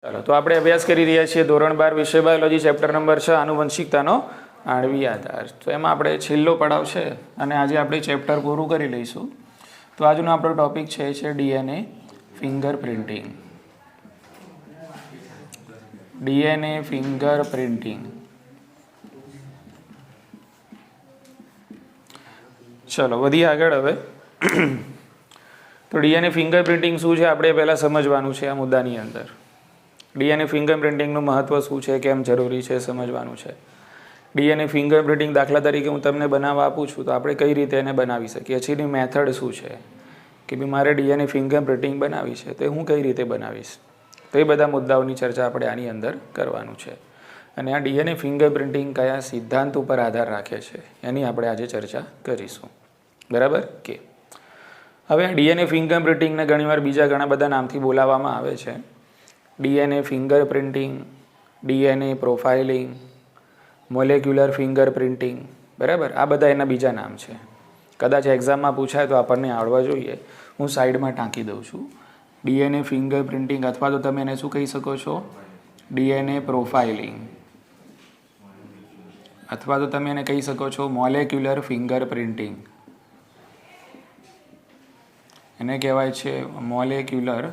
ચાલો તો આપણે અભ્યાસ કરી રહ્યા છીએ ધોરણ 12 વિષય બાયોલોજી ચેપ્ટર નંબર 6 આનુવંશિકતાનો આણ્વીય આધાર. તો એમાં આપણે છેલ્લો પડાવ છે અને આજે આપણે ચેપ્ટર પૂરું કરી લઈશું. તો આજનો આપણો ટોપિક છે ડીએનએ ફિંગરપ્રિન્ટિંગ. DNA fingerprinting. ચલો વધીએ આગળ હવે. તો ડીએનએ ફિંગરપ્રિન્ટિંગ શું છે આપણે પહેલાં સમજવાનું છે આ મુદ્દાની અંદર. ડીએનએ ફિંગરપ્રિન્ટિંગનું મહત્ત્વ શું છે, કેમ જરૂરી છે સમજવાનું છે. ડીએનએ ફિંગરપ્રિન્ટિંગ દાખલા તરીકે હું તમને બનાવવા આપું છું તો આપણે કઈ રીતે એને બનાવી શકીએ છીએ, એની મેથડ શું છે કે ભાઈ મારે ડીએનએ ફિંગરપ્રિન્ટિંગ બનાવી છે તો હું કઈ રીતે બનાવીશ. તો એ બધા મુદ્દાઓની ચર્ચા આપણે આની અંદર કરવાનું છે. અને આ ડીએનએ ફિંગરપ્રિન્ટિંગ કયા સિદ્ધાંત ઉપર આધાર રાખે છે એની આપણે આજે ચર્ચા કરીશું. બરાબર કે હવે આ ડીએનએ ફિંગરપ્રિન્ટિંગને ઘણીવાર બીજા ઘણા બધા નામથી બોલાવવામાં આવે છે. DNA fingerprinting, DNA profiling, molecular fingerprinting. બરાબર, આ બધા એના બીજા નામ છે. કદાચ એક્ઝામમાં પૂછાય તો આપણને આવડવા જોઈએ. હું સાઈડમાં ટાંકી દઉં છું. ડીએનએ ફિંગરપ્રિન્ટિંગ અથવા તો તમે એને શું કહી શકો છો, ડીએનએ પ્રોફાઇલિંગ, અથવા તો તમે એને કહી શકો છો મોલેક્યુલર ફિંગરપ્રિન્ટિંગ. એને કહેવાય છે મોલેક્યુલર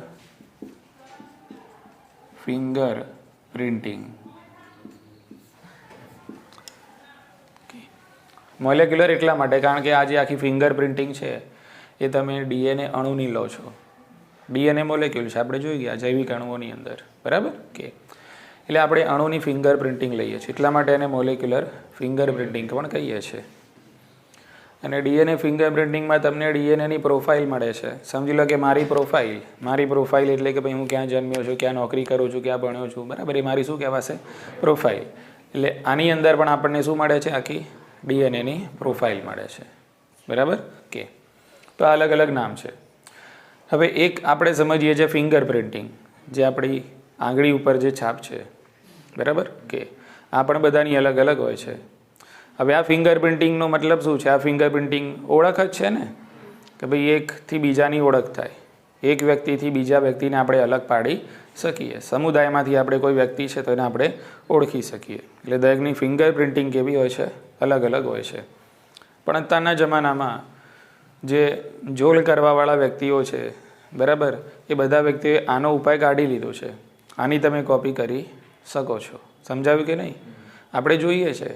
ફિંગર પ્રિન્ટિંગ. મોલેક્યુલર એટલા માટે કારણ કે આ જે આખી ફિંગર પ્રિન્ટિંગ છે એ તમે ડીએનએ અણુની લો છો. ડીએનએ મોલેક્યુલ છે, આપણે જોઈ ગયા જૈવિક અણુઓની અંદર. બરાબર કે એટલે આપણે અણુની ફિંગર પ્રિન્ટિંગ લઈએ છીએ, એટલા માટે એને મોલેક્યુલર ફિંગર પ્રિન્ટિંગ પણ કહીએ છીએ. અને ડીએનએ ફિંગરપ્રિન્ટિંગમાં તમને ડીએનએની પ્રોફાઇલ મળે છે. સમજી લો કે મારી પ્રોફાઇલ એટલે કે ભાઈ હું ક્યાં જન્મ્યો છું, ક્યાં નોકરી કરું છું, ક્યાં ભણ્યો છું. બરાબર, એ મારી શું કહેવાશે, પ્રોફાઇલ. એટલે આની અંદર પણ આપણને શું મળે છે, આખી ડીએનએની પ્રોફાઇલ મળે છે. બરાબર કે તો આ અલગ અલગ નામ છે. હવે એક આપણે સમજીએ છીએ ફિંગરપ્રિન્ટિંગ, જે આપણી આંગળી ઉપર જે છાપ છે. બરાબર કે આ પણ બધાની અલગ અલગ હોય છે. હવે આ ફિંગરપ્રિન્ટિંગનો મતલબ શું છે, આ ફિંગરપ્રિન્ટિંગ ઓળખ જ છે ને કે ભાઈ એકથી બીજાની ઓળખ થાય. એક વ્યક્તિથી બીજા વ્યક્તિને આપણે અલગ પાડી શકીએ. સમુદાયમાંથી આપણે કોઈ વ્યક્તિ છે તો એને આપણે ઓળખી શકીએ. એટલે દરેકની ફિંગરપ્રિન્ટિંગ કેવી હોય છે, અલગ અલગ હોય છે. પણ અત્યારના જમાનામાં જે જોલ કરવાવાળા વ્યક્તિઓ છે, બરાબર, એ બધા વ્યક્તિઓએ આનો ઉપાય કાઢી લીધો છે. આની તમે કોપી કરી શકો છો. સમજાવ્યું કે નહીં? આપણે જોઈએ છે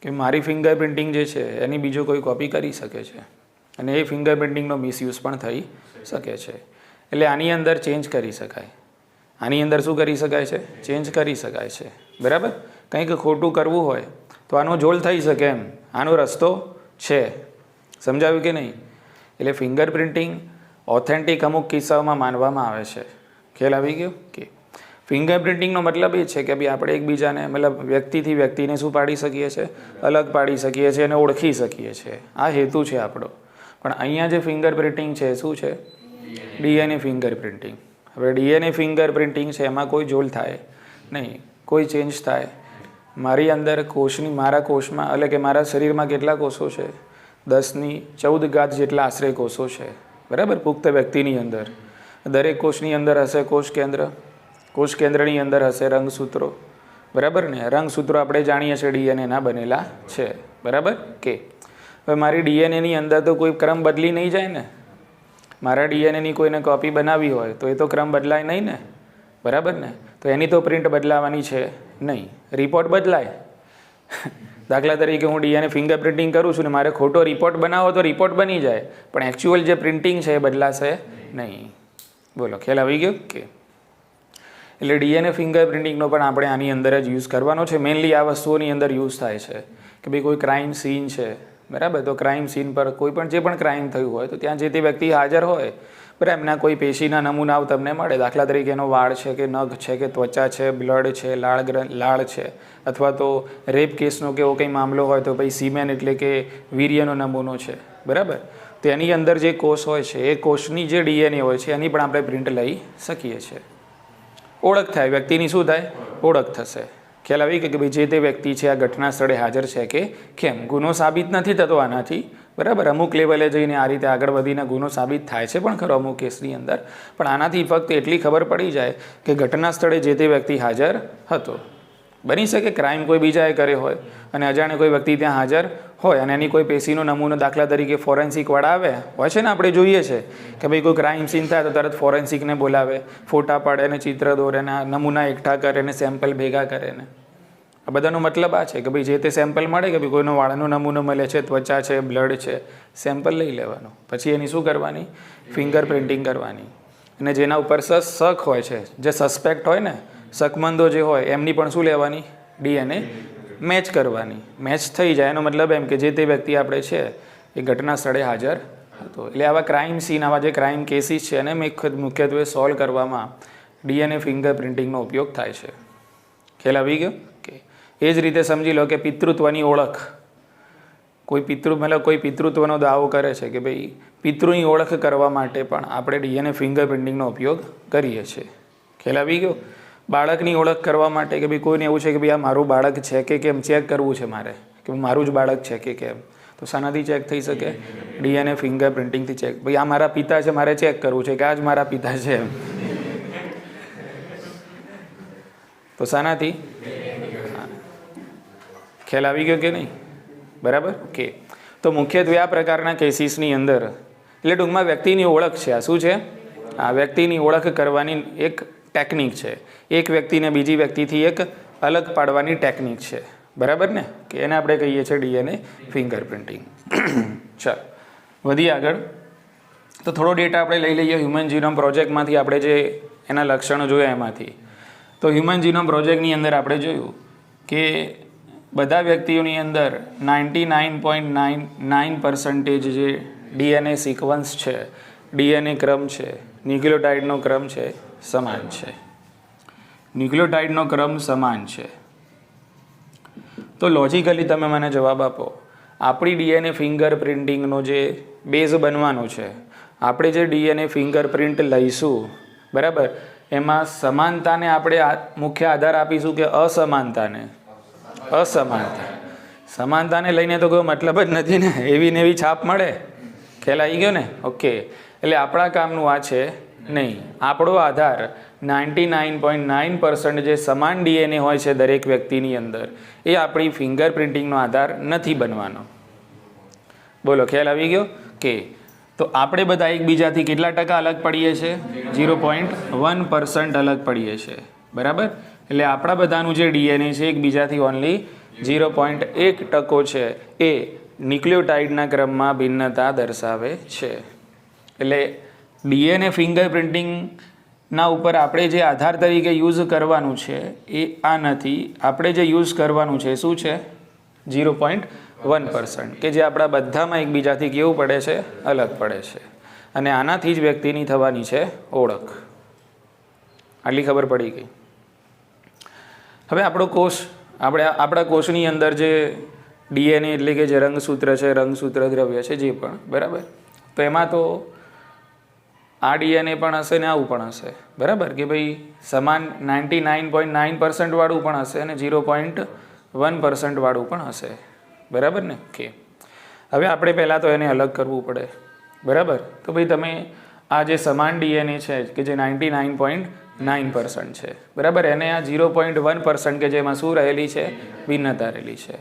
કે મારી ફિંગરપ્રિન્ટિંગ જે છે એની બીજો કોઈ કોપી કરી શકે છે અને એ ફિંગરપ્રિન્ટિંગનો મિસયુઝ પણ થઈ શકે છે. એટલે આની અંદર ચેન્જ કરી શકાય. આની અંદર શું કરી શકાય છે, ચેન્જ કરી શકાય છે. બરાબર, કંઈક ખોટું કરવું હોય તો આનો જોલ થઈ શકે એમ, આનો રસ્તો છે. સમજાવ્યું કે નહીં? એટલે ફિંગરપ્રિન્ટિંગ ઓથેન્ટિક અમુક કિસ્સાઓમાં માનવામાં આવે છે. ખ્યાલ આવી ગયો કે ફિંગરપ્રિન્ટિંગનો મતલબ એ છે કે ભાઈ આપણે એકબીજાને મતલબ વ્યક્તિથી વ્યક્તિને શું પાડી શકીએ છીએ, અલગ પાડી શકીએ છીએ અને ઓળખી શકીએ છીએ. આ હેતુ છે આપણો. પણ અહીંયા જે ફિંગરપ્રિન્ટિંગ છે શું છે, ડીએનએ ફિંગરપ્રિન્ટિંગ. હવે ડીએનએ ફિંગરપ્રિન્ટિંગ છે એમાં કોઈ જોલ થાય નહીં, કોઈ ચેન્જ થાય. મારી અંદર મારા કોષમાં એટલે કે મારા શરીરમાં કેટલા કોષો છે, 1014 જેટલા આશરે કોષો છે. બરાબર, પુખ્ત વ્યક્તિની અંદર દરેક કોષની અંદર હશે કોષ કેન્દ્ર. કોષ કેન્દ્રની અંદર હશે રંગસૂત્રો. બરાબર ને, રંગસૂત્રો આપણે જાણીએ છીએ ડીએનએના બનેલા છે. બરાબર કે હવે મારી ડીએનએની અંદર તો કોઈ ક્રમ બદલી નહીં જાય ને. મારા ડીએનએની કોઈને કોપી બનાવી હોય તો એ તો ક્રમ બદલાય નહીં ને. બરાબર ને, તો એની તો પ્રિન્ટ બદલાવાની છે નહીં, રિપોર્ટ બદલાય. દાખલા તરીકે હું ડીએનએ ફિંગરપ્રિન્ટિંગ કરું છું ને મારે ખોટો રિપોર્ટ બનાવો તો રિપોર્ટ બની જાય, પણ એકચ્યુઅલ જે પ્રિન્ટિંગ છે એ બદલાશે નહીં. બોલો, ખ્યાલ આવી ગયો કે એટલે ડીએનએ ફિંગરપ્રિન્ટિંગનો પણ આપણે આની અંદર જ યુઝ કરવાનો છે. મેઇનલી આ વસ્તુઓની અંદર યુઝ થાય છે કે ભાઈ કોઈ ક્રાઇમ સીન છે. બરાબર, તો ક્રાઇમ સીન પર કોઈ પણ જે પણ ક્રાઇમ થયું હોય તો ત્યાં જે તે વ્યક્તિ હાજર હોય, બરાબર, એમના કોઈ પેશીના નમૂનાઓ તમને મળે. દાખલા તરીકે એનો વાળ છે કે નખ છે કે ત્વચા છે, બ્લડ છે, લાળ છે, અથવા તો રેપ કેસનો કે એવો કંઈ મામલો હોય તો ભાઈ સીમેન એટલે કે વીર્યનો નમૂનો છે. બરાબર, તો એની અંદર જે કોષ હોય છે એ કોષની જે ડીએનએ હોય છે એની પણ આપણે પ્રિન્ટ લઈ શકીએ છીએ. ઓળખ થાય, વ્યક્તિની શું થાય, ઓળખ થશે. ખ્યાલ આવી કે ભાઈ જે તે વ્યક્તિ છે આ ઘટના સ્થળે હાજર છે કે કેમ. ગુનો સાબિત નથી થતો આનાથી, બરાબર. અમુક લેવલે જઈને આ રીતે આગળ વધીને ગુનો સાબિત થાય છે પણ ખરો અમુક કેસની અંદર. પણ આનાથી ફક્ત એટલી ખબર પડી જાય કે ઘટના સ્થળે જે તે વ્યક્તિ હાજર હતો. બની શકે ક્રાઇમ કોઈ બીજાએ કર્યો હોય અને અજાણે કોઈ વ્યક્તિ ત્યાં હાજર હોય અને એની કોઈ પેશીનો નમૂનો, દાખલા તરીકે ફોરેન્સિકવાળા આવે હોય છે ને, આપણે જોઈએ છે કે ભાઈ કોઈ ક્રાઇમ સીન થાય તો તરત ફોરેન્સિકને બોલાવે, ફોટા પાડે ને ચિત્ર દોરે ને નમૂના એકઠા કરે ને સેમ્પલ ભેગા કરે ને. આ બધાનો મતલબ આ છે કે ભાઈ જે તે સેમ્પલ મળે કે ભાઈ કોઈનો વાળનો નમૂનો મળે છે, ત્વચા છે, બ્લડ છે, સેમ્પલ લઈ લેવાનું. પછી એની શું કરવાની? ફિંગર પ્રિન્ટિંગ કરવાની. અને જેના ઉપર શક હોય છે, જે સસ્પેક્ટ હોય ને, શકમંદો જે હોય, એમની પણ શું લેવાની? ડીએનએ મેચ કરવાની. મેચ થઈ જાય એનો મતલબ એમ કે જે તે વ્યક્તિ આપણે છે એ ઘટના સ્થળે હાજર હતો. એટલે આવા ક્રાઇમ સીન, આવા જે ક્રાઇમ કેસીસ છે એને મુખ્યત્વે સોલ્વ કરવામાં ડીએનએ ફિંગર પ્રિન્ટિંગનો ઉપયોગ થાય છે. ખ્યાલ આવી ગયો? કે એ જ રીતે સમજી લો કે પિતૃત્વની ઓળખ, કોઈ પિતૃત્વનો દાવો કરે છે કે ભાઈ પિતૃની ઓળખ કરવા માટે પણ આપણે ડીએનએ ફિંગર પ્રિન્ટિંગનો ઉપયોગ કરીએ છીએ. ખ્યાલ આવી ગયો? બાળકની ઓળખ કરવા માટે કે ભાઈ કોઈને એવું છે કે ભાઈ આ મારું બાળક છે કે કેમ ચેક કરવું છે મારે, કે મારું જ બાળક છે કે કેમ, તો શાનાથી ચેક થઈ શકે? ડીએનએ ફિંગર પ્રિન્ટિંગથી ચેક. ભાઈ આ મારા પિતા છે, મારે ચેક કરવું છે કે આ જ મારા પિતા છે એમ. તો શાનાથી? ખ્યાલ આવી ગયો કે નહીં? બરાબર. ઓકે. તો મુખ્યત્વે આ પ્રકારના કેસીસની અંદર એટલે ટૂંકમાં વ્યક્તિની ઓળખ છે. આ શું છે? આ વ્યક્તિની ઓળખ કરવાની એક ટેકનિક છે. એક વ્યક્તિને બીજી વ્યક્તિથી એક અલગ પાડવાની ટેકનિક છે. બરાબર ને? કે એને આપણે કહીએ છીએ ડીએનએ ફિંગર પ્રિન્ટિંગ. ચાલો વધીએ આગળ. તો થોડો ડેટા આપણે લઈ લઈએ હ્યુમન જીનોમ પ્રોજેક્ટમાંથી, આપણે જે એના લક્ષણો જોયા એમાંથી. તો હ્યુમન જીનોમ પ્રોજેક્ટની અંદર આપણે જોયું કે બધા વ્યક્તિઓની અંદર 99.99% જે ડીએનએ સિક્વન્સ છે, ડીએનએ ક્રમ છે, ન્યુક્લિયોટાઇડનો ક્રમ છે, સમાન છે. ન્યુક્લિયોટાઇડનો ક્રમ સમાન છે. તો લોજિકલી તમે મને જવાબ આપો, આપણી ડીએનએ ફિંગર પ્રિન્ટિંગનો જે બેઝ બનવાનો છે, આપણે જે ડીએનએ ફિંગર પ્રિન્ટ લઈશું, બરાબર, એમાં સમાનતાને આપણે મુખ્ય આધાર આપીશું કે અસમાનતાને? અસમાનતા. સમાનતાને લઈને તો કોઈ મતલબ જ નથી ને, એવી ને એવી છાપ મળે. ખ્યાલ આવી ગયો ને? ઓકે. એટલે આપણા કામનું આ છે નહીં. આપણો આધાર 99.9% જે સમાન ડીએનએ હોય છે દરેક વ્યક્તિની અંદર, એ આપણી ફિંગર પ્રિન્ટિંગનો આધાર નથી બનવાનો. બોલો, ખ્યાલ આવી ગયો? કે તો આપણે બધા એકબીજાથી કેટલા ટકા અલગ પડીએ છીએ? 0.1% અલગ પડીએ છીએ. બરાબર. એટલે આપણા બધાનું જે ડીએનએ છે એકબીજાથી ઓનલી 0.1% છે એ ન્યુક્લિયોટાઇડના ક્રમમાં ભિન્નતા દર્શાવે છે. એટલે ડીએનએ ફિંગર પ્રિન્ટિંગના ઉપર આપણે જે આધાર તરીકે યુઝ કરવાનું છે એ આ નથી. આપણે જે યુઝ કરવાનું છે શું છે? 0.1%, કે જે આપણા બધામાં એકબીજાથી કેવું પડે છે? અલગ પડે છે. અને આનાથી જ વ્યક્તિની થવાની છે ઓળખ. આટલી ખબર પડી ગઈ. હવે આપણો કોષ, આપણા કોષની અંદર જે ડીએનએ એટલે કે જે રંગસૂત્ર છે, રંગસૂત્ર દ્રવ્ય છે જે પણ, બરાબર, તો એમાં તો આ ડીએનએ પણ હશે ને આવું પણ હશે. બરાબર કે ભાઈ સમાન 99.9% વાળું પણ હશે અને 0.1% વાળું પણ હશે. બરાબર ને? કે હવે આપણે પહેલાં તો એને અલગ કરવું પડે. બરાબર. તો ભાઈ તમે આ જે સમાન ડીએનએ છે કે જે 99.9% છે, બરાબર, એને આ 0.1% કે જેમાં શું રહેલી છે? ભિન્નતા રહેલી છે,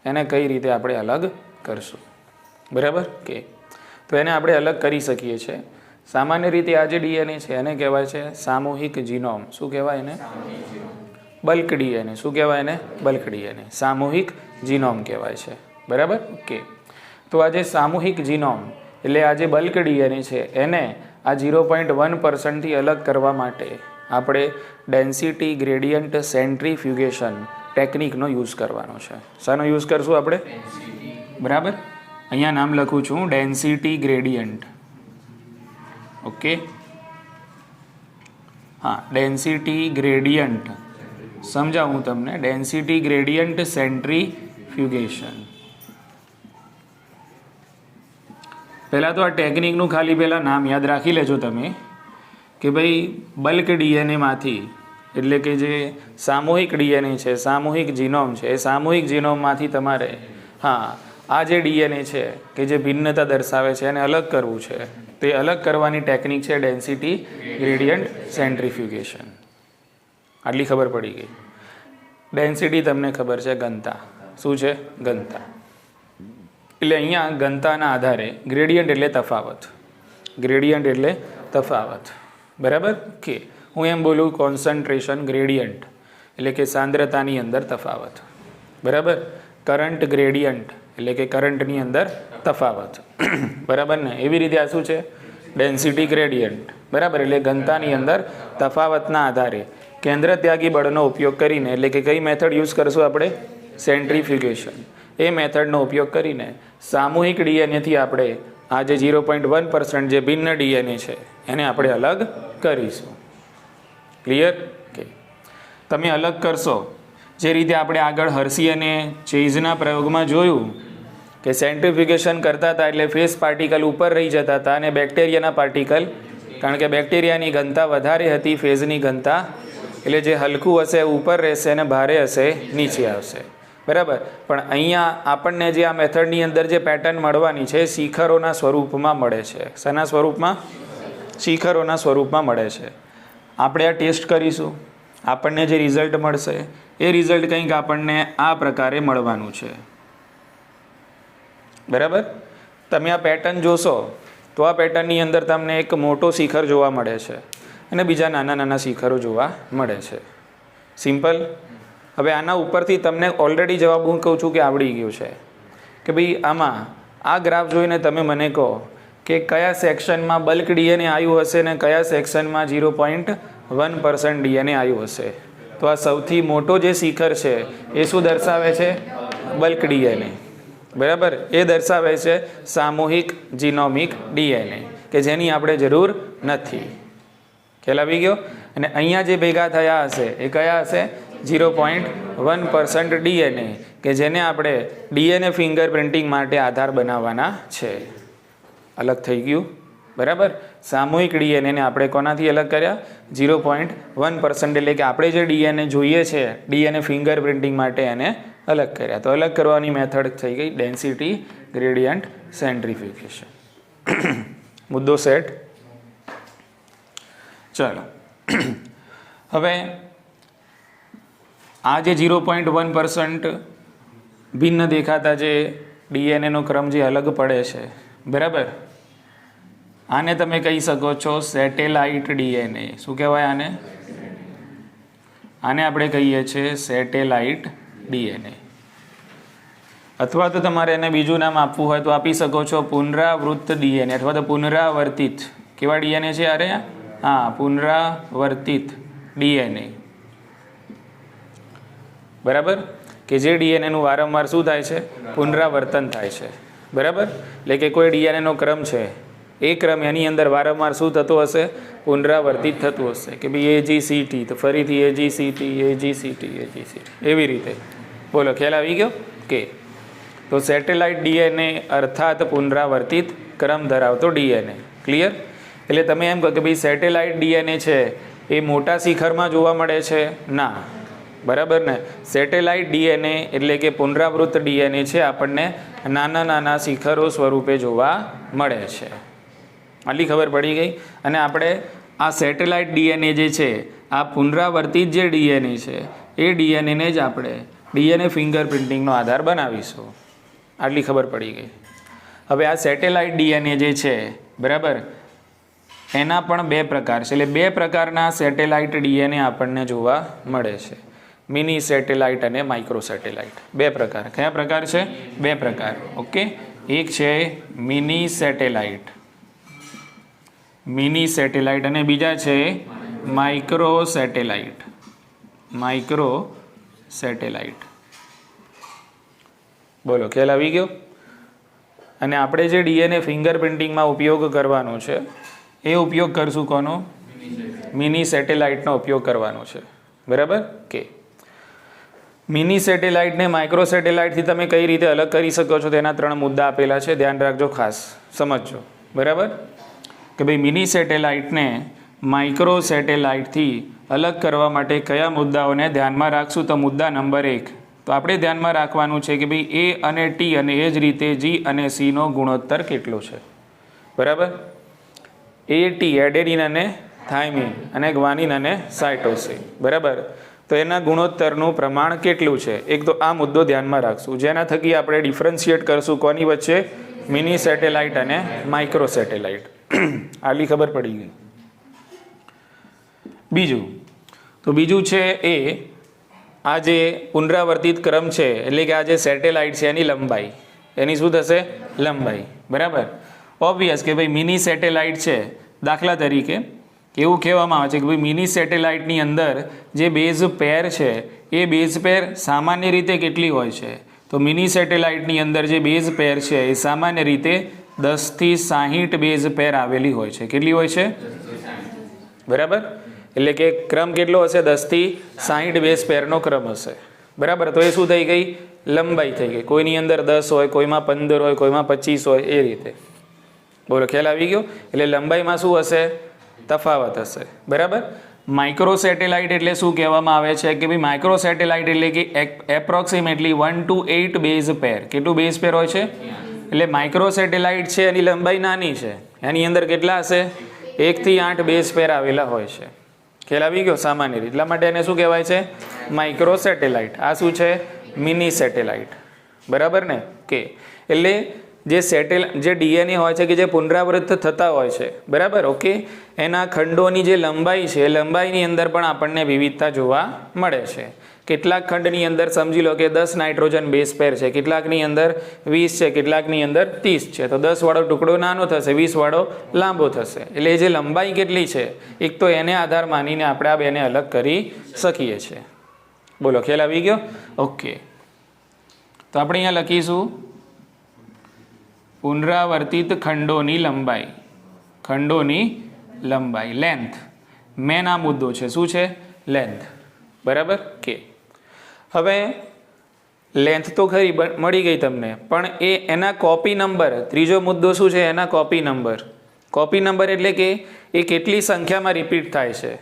એને કઈ રીતે આપણે અલગ કરશું? બરાબર. કે તો એને આપણે અલગ કરી શકીએ છીએ. સામાન્ય રીતે આ જે ડીએનએ છે એને કહેવાય છે સામૂહિક જીનોમ. શું કહેવાય એને? Bulk DNA. શું કહેવાય એને? Bulk DNA. સામૂહિક જીનોમ કહેવાય છે. બરાબર. ઓકે. તો આ જે સામૂહિક જીનોમ એટલે આ જે બલ્ક ડીએનએ છે એને આ 0.1% થી અલગ કરવા માટે આપણે ડેન્સિટી ગ્રેડિયન્ટ સેન્ટ્રીફ્યુગેશન ટેકનિકનો યુઝ કરવાનો છે. શાનો યુઝ કરશું આપણે? બરાબર. અહીંયા નામ લખું છું, ડેન્સિટી ગ્રેડિયન્ટ. ઓકે. હા, ડેન્સિટી ગ્રેડિયન્ટ સમજાવું તમને. Density gradient centrifugation. પહેલાં તો આ ટેકનિકનું ખાલી પહેલાં નામ યાદ રાખી લેજો તમે કે ભાઈ બલ્ક ડીએનએમાંથી એટલે કે જે સામૂહિક ડીએનએ છે, સામૂહિક જીનોમ છે, એ સામૂહિક જીનોમમાંથી તમારે આ જે ડીએનએ છે કે જે ભિન્નતા દર્શાવે છે એને અલગ કરવું છે, તે અલગ કરવાની ટેકનિક છે ડેન્સિટી ગ્રેડિયન્ટ સેન્ટ્રીફ્યુગેશન. આટલી ખબર પડી ગઈ. ડેન્સિટી તમને ખબર છે ઘનતા. શું છે? ઘનતા. એટલે અહીંયા ઘનતાના આધારે ગ્રેડિયન્ટ એટલે તફાવત. ગ્રેડિયન્ટ એટલે તફાવત. બરાબર કે હું એમ બોલું કોન્સન્ટ્રેશન ગ્રેડિયન્ટ એટલે કે સાંદ્રતાની અંદર તફાવત. બરાબર. કરંટ ગ્રેડિયન્ટ એટલે કે કરંટની અંદર તફાવત. બરાબર ને? એવી રીતે આ શું છે? Density gradient. બરાબર. એટલે ઘનતાની અંદર તફાવતના આધારે કેન્દ્ર ત્યાગી બળનો ઉપયોગ કરીને, એટલે કે કઈ મેથડ યુઝ કરશું આપણે? સેન્ટ્રીફ્યુગેશન. એ મેથડનો ઉપયોગ કરીને સામૂહિક ડીએનએથી આપણે આ જે 0.1% જે ભિન્ન ડીએનએ છે એને આપણે અલગ કરીશું. ક્લિયર? કે તમે અલગ કરશો જે રીતે આપણે આગળ હર્સી અને ચેઝના પ્રયોગમાં જોયું કે સેન્ટ્રીફ્યુગેશન કરતા હતા એટલે ફેસ પાર્ટિકલ ઉપર રહી જતા હતા અને બેક્ટેરિયાના પાર્ટિકલ, કારણ કે બેક્ટેરિયાની ઘનતા વધારે હતી ફેઝની ઘનતા, એટલે જે હલકું હશે ઉપર રહેશે અને ભારે હશે નીચે આવશે. બરાબર. પણ અહીંયા આપણને જે આ મેથડની અંદર જે પેટર્ન મળવાની છે શિખરોના સ્વરૂપમાં મળે છે. શેના સ્વરૂપમાં? શિખરોના સ્વરૂપમાં મળે છે. આપણે આ ટેસ્ટ કરીશું, આપણને જે રિઝલ્ટ મળશે એ રિઝલ્ટ કંઈક આપણને આ પ્રકારે મળવાનું છે. બરાબર. તમે આ પેટર્ન જોશો તો આ પેટર્નની અંદર તમને એક મોટો શિખર જોવા મળે છે અને બીજા નાના નાના શિખરો જોવા મળે છે. સિમ્પલ. હવે આના ઉપરથી તમને ઓલરેડી જવાબ હું કહું છું કે આવડી ગયું છે કે ભાઈ આમાં આ ગ્રાફ જોઈને તમે મને કહો કે કયા સેક્શનમાં બલ્ક ડીએનએ આવ્યું હશે ને કયા સેક્શનમાં 0.1% ડીએનએ આવ્યું હશે. તો આ સૌથી મોટો જે શિખર છે એ શું દર્શાવે છે? Bulk DNA. બરાબર. એ દર્શાવે છે સામૂહિક જીનોમિક ડીએનએ કે જેની આપણે જરૂર નથી. ખ્યાલ આવી ગયો? અને અહીંયા જે ભેગા થયા હશે એ કયા હશે? 0.1% ડીએનએ કે જેને આપણે ડીએનએ ફિંગરપ્રિન્ટિંગ માટે આધાર બનાવવાના છે. અલગ થઈ ગયું. બરાબર. સામૂહિક ડીએનએને આપણે કોનાથી અલગ કર્યા? 0.1% એટલે કે આપણે જે ડીએનએ જોઈએ છે ડીએનએ ફિંગરપ્રિન્ટિંગ માટે એને અલગ કર્યા. તો અલગ કરવાની મેથડ થઈ ગઈ ડેન્સિટી ગ્રેડિયન્ટ સેન્ટ્રીફ્યુગેશન. મુદ્દો સેટ. ચાલો હવે આ જે 0.1% ભિન્ન દેખાતા જે ડીએનએનો ક્રમ જે અલગ પડે છે, બરાબર, આને તમે કહી શકો છો સેટેલાઇટ ડીએનએ. શું કહેવાય આને? આને આપણે કહીએ છીએ સેટેલાઇટ ડીએનએ. અથવા તો તમારે એને બીજું નામ આપવું હોય તો આપી શકો છો પુનરાવૃત્ત ડીએનએ અથવા તો પુનરાવર્તિત. કેવા ડીએનએ છે? અરે હા, પુનરાવર્તિત ડીએનએ. બરાબર. કે જે ડીએનએનું વારંવાર શું થાય છે? પુનરાવર્તન થાય છે. બરાબર. એટલે કે કોઈ ડીએનએનો ક્રમ છે એ ક્રમ એની અંદર વારંવાર શું થતું હશે? પુનરાવર્તિત થતું હશે. કે ભાઈ AGCT તો ફરીથી AGCT AGCT AGCT એવી રીતે. બોલો, ખ્યાલ આવી ગયો? કે તો સેટેલાઇટ ડીએનએ અર્થાત પુનરાવર્તિત ક્રમ ધરાવતો ડીએનએ. ક્લિયર? એટલે તમે એમ કહો કે ભાઈ સેટેલાઇટ ડીએનએ છે એ મોટા શિખરમાં જોવા મળે છે? ના. બરાબર ને? સેટેલાઇટ ડીએનએ એટલે કે પુનરાવૃત્ત ડીએનએ છે આપણને નાના નાના શિખરો સ્વરૂપે જોવા મળે છે. આટલી ખબર પડી ગઈ. અને આપણે આ સેટેલાઇટ ડીએનએ જે છે આ પુનરાવર્તિત જે ડીએનએ છે એ ડીએનએને જ આપણે ડીએનએ ફિંગરપ્રિન્ટિંગનો આધાર બનાવીશું. આટલી ખબર પડી ગઈ. હવે આ સેટેલાઇટ ડીએનએ જે છે, બરાબર, એના પણ બે પ્રકાર છે. એટલે બે પ્રકારના સેટેલાઇટ ડીએનએ આપણને જોવા મળે છે. મિની સેટેલાઇટ અને માઇક્રો સેટેલાઇટ. બે પ્રકાર. કયા પ્રકાર છે? બે પ્રકાર. ઓકે. એક છે મિની સેટેલાઇટ, મિની સેટેલાઇટ, અને બીજા છે માઇક્રો સેટેલાઇટ. Micro satellite. બોલો, ખ્યાલ આવી ગયો? અને આપણે જે ડીએનએ ફિંગરપ્રિન્ટિંગમાં ઉપયોગ કરવાનો છે એ ઉપયોગ કરશું કોનો? મિની સેટેલાઇટનો ઉપયોગ કરવાનો છે. બરાબર. કે મિની સેટેલાઇટને માઇક્રો સેટેલાઇટથી તમે કઈ રીતે અલગ કરી શકો છો તેના 3 મુદ્દા આપેલા છે. ધ્યાન રાખજો, ખાસ સમજજો. બરાબર. કે ભાઈ મિની સેટેલાઇટને માઇક્રો સેટેલાઇટથી અલગ કરવા માટે કયા મુદ્દાઓને ધ્યાનમાં રાખશું? તો મુદ્દા નંબર 1, તો આપણે ધ્યાનમાં રાખવાનું છે કે ભાઈ એ અને ટી અને એ જ રીતે જી અને સીનો ગુણોત્તર કેટલો છે, બરાબર. એ ટી એડેનિન અને થાઇમિન અને ગ્વાનિન અને સાયટોસિન, બરાબર. તો એના ગુણોત્તરનું પ્રમાણ કેટલું છે, એક તો આ મુદ્દો ધ્યાનમાં રાખશું, જેના થકી આપણે ડિફરન્શિએટ કરશું કોની વચ્ચે, મિની સેટેલાઇટ અને માઇક્રો સેટેલાઇટ. આટલી ખબર પડી ગઈ. બીજું છે એ આ જે પુનરાવર્તિત ક્રમ છે, એટલે કે આ જે સેટેલાઇટ છે એની લંબાઈ, એની શું થશે, લંબાઈ, બરાબર. ઓબ્વિયસ કે ભાઈ મિની સેટેલાઇટ છે, દાખલા તરીકે એવું કહેવામાં આવે છે કે ભાઈ મિની સેટેલાઇટની અંદર જે બેઝ પેર છે એ બેઝ પેર સામાન્ય રીતે કેટલી હોય છે, તો મિની સેટેલાઇટની અંદર જે બેઝ પેર છે એ સામાન્ય રીતે 10 થી 60 બેઝ પેર આવેલી હોય છે. કેટલી હોય છે, બરાબર. એટલે કે ક્રમ કેટલો હશે, 10 થી 60 બેઝ પેરનો ક્રમ હશે, બરાબર. તો એ શું થઈ ગઈ, લંબાઈ થઈ ગઈ. કોઈની અંદર 10 હોય, કોઈમાં 15 હોય, કોઈમાં 25 હોય, એ રીતે. બોલો, ખ્યાલ આવી ગયો. એટલે લંબાઈમાં શું હશે, તફાવત હશે, બરાબર. માઇક્રો સેટેલાઇટ એટલે શું કહેવામાં આવે છે કે ભાઈ માઇક્રો સેટેલાઇટ એટલે કે એપ્રોક્સિમેટલી 1 to 8 બેઝ પેર. કેટલું બેઝ પેર હોય છે, એટલે માઇક્રો સેટેલાઇટ છે એની લંબાઈ નાની છે, એની અંદર કેટલા હશે, 1 થી 8 બેઝ પેર આવેલા હોય છે. ખ્યાલ આવી ગયો, સામાન્ય રીતે. એટલા માટે એને શું કહેવાય છે, માઇક્રો સેટેલાઇટ. આ શું છે, મિની સેટેલાઇટ, બરાબર ને. કે એટલે જે ડીએનએ હોય છે કે જે પુનરાવૃત્ત થતા હોય છે, બરાબર, ઓકે, એના ખંડોની જે લંબાઈ છે એ લંબાઈની અંદર પણ આપણને વિવિધતા જોવા મળે છે. કેટલાક ખંડની અંદર સમજી લો કે 10 નાઇટ્રોજન બેઝ પેર છે, કેટલાકની અંદર 20 છે, કેટલાકની અંદર 30 છે. તો 10 વાળો ટુકડો નાનો થશે, 20 વાળો લાંબો થશે. એટલે જે લંબાઈ કેટલી છે, એક તો એને આધાર માનીને આપણે આ બેને અલગ કરી શકીએ છીએ. બોલો, ખ્યાલ આવી ગયો, ઓકે. તો આપણે અહીંયા લખીશું પુનરાવર્તિત ખંડોની લંબાઈ, લેન્થ. મેન આ મુદ્દો છે, શું છે, લેન્થ, બરાબર. કે હવે લેન્થ તો ખરી મળી ગઈ તમને, પણ એના કોપી નંબર, ત્રીજો મુદ્દો શું છે, એના કોપી નંબર એટલે કે એ કેટલી સંખ્યામાં રિપીટ થાય છે,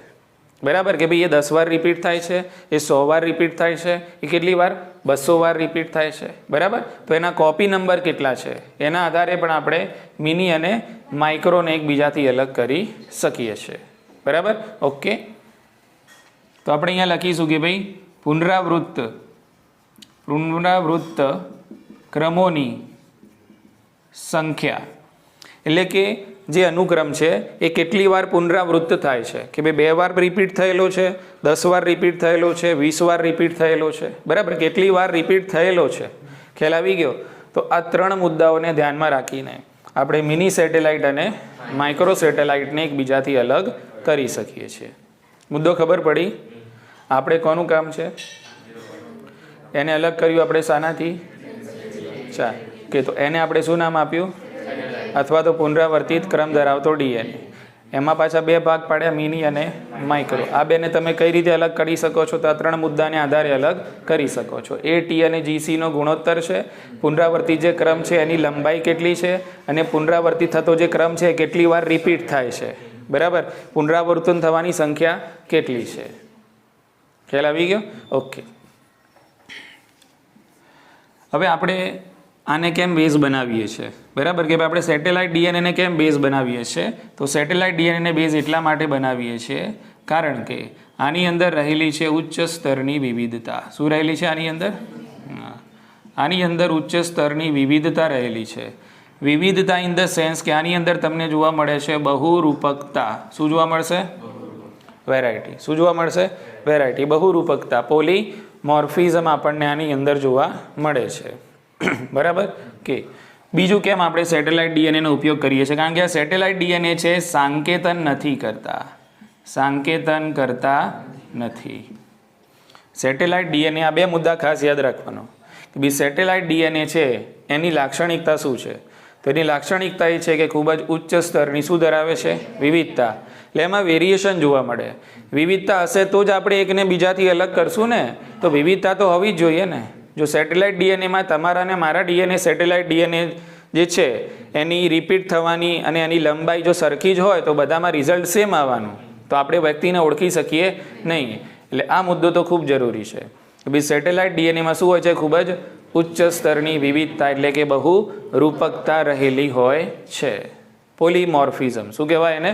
બરાબર. કે ભાઈ એ 10 વાર રિપીટ થાય છે, એ 100 વાર રિપીટ થાય છે, એ કેટલી વાર, 200 વાર રિપીટ થાય છે, બરાબર. તો એના કોપી નંબર કેટલા છે એના આધારે પણ આપણે મિની અને માઇક્રોને એકબીજાથી અલગ કરી શકીએ છીએ, બરાબર, ઓકે. તો આપણે અહીંયા લખીશું કે ભાઈ પુનરાવૃત્ત ક્રમોની સંખ્યા, એટલે કે જે અનુક્રમ છે એ કેટલી વાર પુનરાવૃત્ત થાય છે, કે ભાઈ 2 વાર રિપીટ થયેલો છે, 10 વાર રિપીટ થયેલો છે, 20 વાર રિપીટ થયેલો છે, બરાબર. કેટલી વાર રિપીટ થયેલો છે, ખ્યાલ આવી ગયો. તો આ 3 મુદ્દાઓને ધ્યાનમાં રાખીને આપણે મિની સેટેલાઇટ અને માઇક્રો સેટેલાઇટને એકબીજાથી અલગ કરી શકીએ છીએ. મુદ્દો ખબર પડી. આપણે કોનું કામ છે, એને અલગ કર્યું આપણે શાનાથી, કે તો એને આપણે શું નામ આપ્યું, અથવા તો પુનરાવર્તિત ક્રમ ધરાવતો ડીએનએ. એમાં પાછા 2 ભાગ પાડ્યા, મિની અને માઇક્રો. આ બેને તમે કઈ રીતે અલગ કરી શકો છો, તો આ 3 મુદ્દાને આધારે અલગ કરી શકો છો. એ ટી અને જીસીનો ગુણોત્તર છે, પુનરાવર્તિત જે ક્રમ છે એની લંબાઈ કેટલી છે, અને પુનરાવર્તિત થતો જે ક્રમ છે કેટલી વાર રિપીટ થાય છે, બરાબર. પુનરાવર્તન થવાની સંખ્યા કેટલી છે, ખ્યાલ આવી ગયો, ઓકે. હવે આપણે આને કેમ બેઝ બનાવીએ છીએ, બરાબર. કે આપણે સેટેલાઇટ ડીએનએને કેમ બેઝ બનાવીએ છીએ, તો સેટેલાઇટ ડીએનએને બેઝ એટલા માટે બનાવીએ છીએ કારણ કે આની અંદર રહેલી છે ઉચ્ચ સ્તરની વિવિધતા. શું રહેલી છે આની અંદર, આની અંદર ઉચ્ચ સ્તરની વિવિધતા રહેલી છે. વિવિધતા ઇન ધ સેન્સ કે આની અંદર તમને જોવા મળે છે બહુરૂપકતા. શું જોવા મળશે, વેરાયટી. શું જોવા મળશે, વેરાયટી, બહુરૂપકતા, પોલીમોર્ફિઝમ આપણને આની અંદર જોવા મળે છે, બરાબર. કે બીજું કેમ આપણે સેટેલાઇટ ડીએનએનો ઉપયોગ કરીએ છીએ, કારણ કે આ સેટેલાઇટ ડીએનએ છે સાંકેતન કરતા નથી. સેટેલાઇટ ડીએનએ, આ 2 મુદ્દા ખાસ યાદ રાખવાનો કે ભાઈ સેટેલાઇટ ડીએનએ છે એની લાક્ષણિકતા શું છે, તો એની લાક્ષણિકતા એ છે કે ખૂબ જ ઉચ્ચ સ્તરની શું ધરાવે છે, વિવિધતા. એટલે એમાં વેરિએશન જોવા મળે. વિવિધતા હશે તો જ આપણે એકને બીજાથી અલગ કરશું ને, તો વિવિધતા તો હોવી જ જોઈએ ને. જો સેટેલાઇટ ડીએનએમાં તમારા અને મારા ડીએનએ, સેટેલાઇટ ડીએનએ જે છે એની રિપીટ થવાની અને એની લંબાઈ જો સરખી જ હોય તો બધામાં રિઝલ્ટ સેમ આવવાનું, તો આપણે વ્યક્તિને ઓળખી શકીએ નહીં. એટલે આ મુદ્દો તો ખૂબ જરૂરી છે. ભાઈ સેટેલાઇટ ડીએનએમાં શું હોય છે? ખૂબ જ ઉચ્ચ સ્તરની વિવિધતા એટલે કે બહુ રૂપકતા રહેલી હોય છે. પોલીમોર્ફિઝમ શું કહેવાય એને?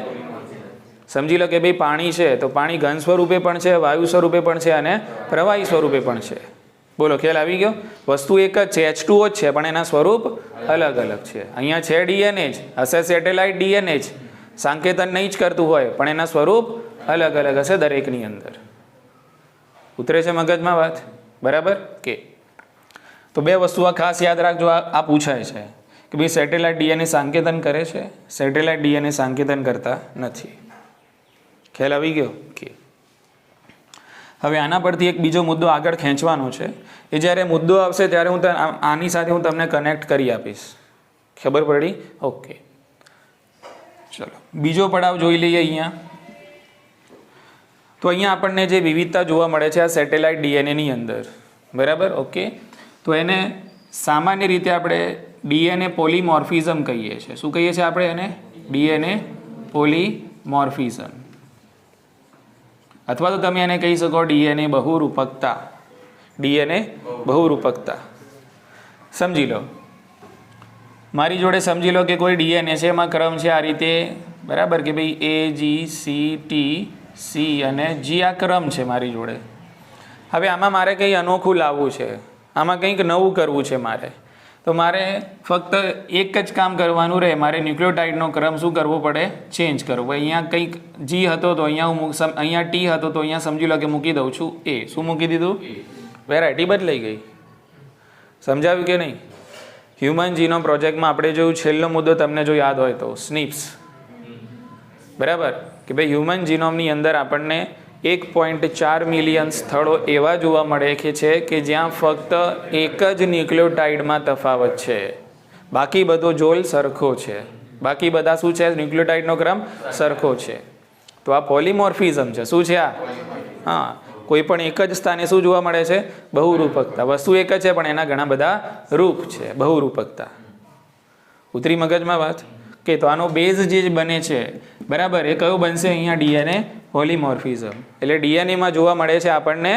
સમજી લો કે ભાઈ પાણી છે તો પાણી ઘન સ્વરૂપે પણ છે, વાયુ સ્વરૂપે પણ છે અને પ્રવાહી સ્વરૂપે પણ છે. બોલો, ખ્યાલ આવી ગયો? વસ્તુ એક જ છે, H2O જ છે, પણ એના સ્વરૂપ અલગ અલગ છે. અહીંયા છે ડીએનએ જ, હશે સેટેલાઇટ ડીએનએ જ, સંકેતન નહીં જ કરતું હોય પણ એના સ્વરૂપ અલગ અલગ હશે દરેકની અંદર. ઉતરે છે મગજમાં વાત? બરાબર કે? તો બે વસ્તુ આ ખાસ યાદ રાખજો, આ પૂછાય છે કે ભાઈ સેટેલાઇટ ડીએનએ સંકેતન કરે છે, સેટેલાઇટ ડીએનએ સંકેતન કરતા નથી. ખ્યાલ આવી ગયો કે? હવે આના પરથી એક બીજો મુદ્દો આગળ ખેંચવાનો છે. એ જ્યારે મુદ્દો આવશે ત્યારે હું આની સાથે હું તમને કનેક્ટ કરી આપીશ. ખબર પડી? ઓકે, ચલો બીજો પડાવ જોઈ લઈએ અહીંયા. તો અહીંયા આપણને જે વિવિધતા જોવા મળે છે આ સેટેલાઇટ ડીએનએની અંદર, બરાબર? ઓકે, તો એને સામાન્ય રીતે આપણે ડીએનએ પોલીમોર્ફિઝમ કહીએ છીએ. શું કહીએ છીએ આપણે એને? ડીએનએ પોલીમોર્ફિઝમ, અથવા તો તમે એને કહી શકો ડીએનએ બહુરૂપકતા. ડીએનએ બહુરૂપકતા સમજી લો. મારી જોડે સમજી લો કે કોઈ ડીએનએ છે, એમાં ક્રમ છે આ રીતે, બરાબર કે ભાઈ AGCTC અને G આ ક્રમ છે મારી જોડે. હવે આમાં મારે કંઈ અનોખું લાવવું છે, આમાં કંઈક નવું કરવું છે મારે, તો મારે ફક્ત એક જ કામ કરવાનું રહે. મારે ન્યુક્લિયોટાઇડનો ક્રમ શું કરવો પડે? ચેન્જ કરવો. અહીંયા કંઈક G હતો તો અહીંયા T હતો તો અહીંયા સમજી લો કે મૂકી દઉં છું A. શું મૂકી દીધું? વેરાયટી બદલાઈ ગઈ. સમજાવ્યું કે નહીં? હ્યુમન જીનોમ પ્રોજેક્ટમાં આપણે જોયું, છેલ્લો મુદ્દો તમને જો યાદ હોય તો સ્નીપ્સ, બરાબર કે ભાઈ હ્યુમન જીનોમની અંદર આપણને 1.4 મિલિયન સ્થળો એવા જોવા મળે છે કે જ્યાં ફક્ત એક જ ન્યુક્લિયોટાઇડમાં તફાવત છે, બાકી બધો જોલ સરખો છે. બાકી બધા શું છે? ન્યુક્લિયોટાઇડનો ક્રમ સરખો છે. તો આ પોલીમોર્ફિઝમ છે. શું છે આ? હા, કોઈ પણ એક જ સ્થાને શું જોવા મળે છે? બહુરૂપકતા. વસ્તુ એક જ છે પણ એના ઘણા બધા રૂપ છે, બહુરૂપકતા. ઉતરી મગજમાં વાત? કે તો આનો બેઝ જે બને છે, બરાબર, એ કયો બનશે? અહીંયા ડીએનએ પોલીમોર્ફિઝમ. એટલે ડીએનએમાં જોવા મળે છે આપણને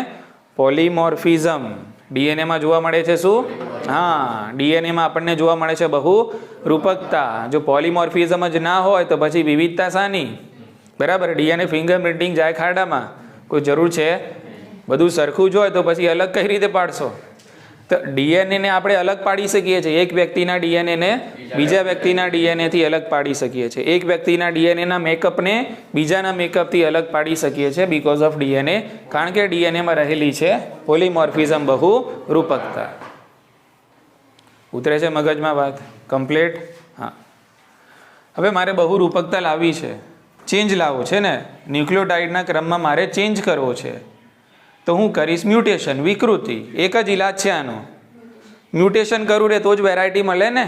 પોલીમોર્ફિઝમ. ડીએનએમાં જોવા મળે છે શું? હા, ડીએનએમાં આપણને જોવા મળે છે બહુરૂપકતા. જો પોલીમોર્ફિઝમ જ ના હોય તો પછી વિવિધતા શાની? બરાબર, ડીએનએ ફિંગરપ્રિન્ટિંગ જાય ખાડામાં, કોઈ જરૂર છે? બધું સરખું જ હોય તો પછી અલગ કઈ રીતે પાડશો? તો ડીએનએને આપણે અલગ પાડી શકીએ છીએ. એક વ્યક્તિના ડીએનએને બીજા વ્યક્તિના ડીએનએથી અલગ પાડી શકીએ છીએ. એક વ્યક્તિના ડીએનએના મેકઅપને બીજાના મેકઅપથી અલગ પાડી શકીએ છીએ બીકોઝ ઓફ ડીએનએ, કારણ કે ડીએનએમાં રહેલી છે પોલીમોર્ફિઝમ, બહુરૂપકતા. ઉતરે છે મગજમાં વાત? કમ્પ્લીટ? હા. હવે મારે બહુરૂપકતા લાવવી છે, ચેન્જ લાવવો છે ને, ન્યુક્લિયોટાઇડના ક્રમમાં મારે ચેન્જ કરવો છે. તો હું કરીશ મ્યુટેશન, વિકૃતિ. એક જ ઇલાજ છે આનો. મ્યુટેશન કરું રે તો જ વેરાયટી મળે ને.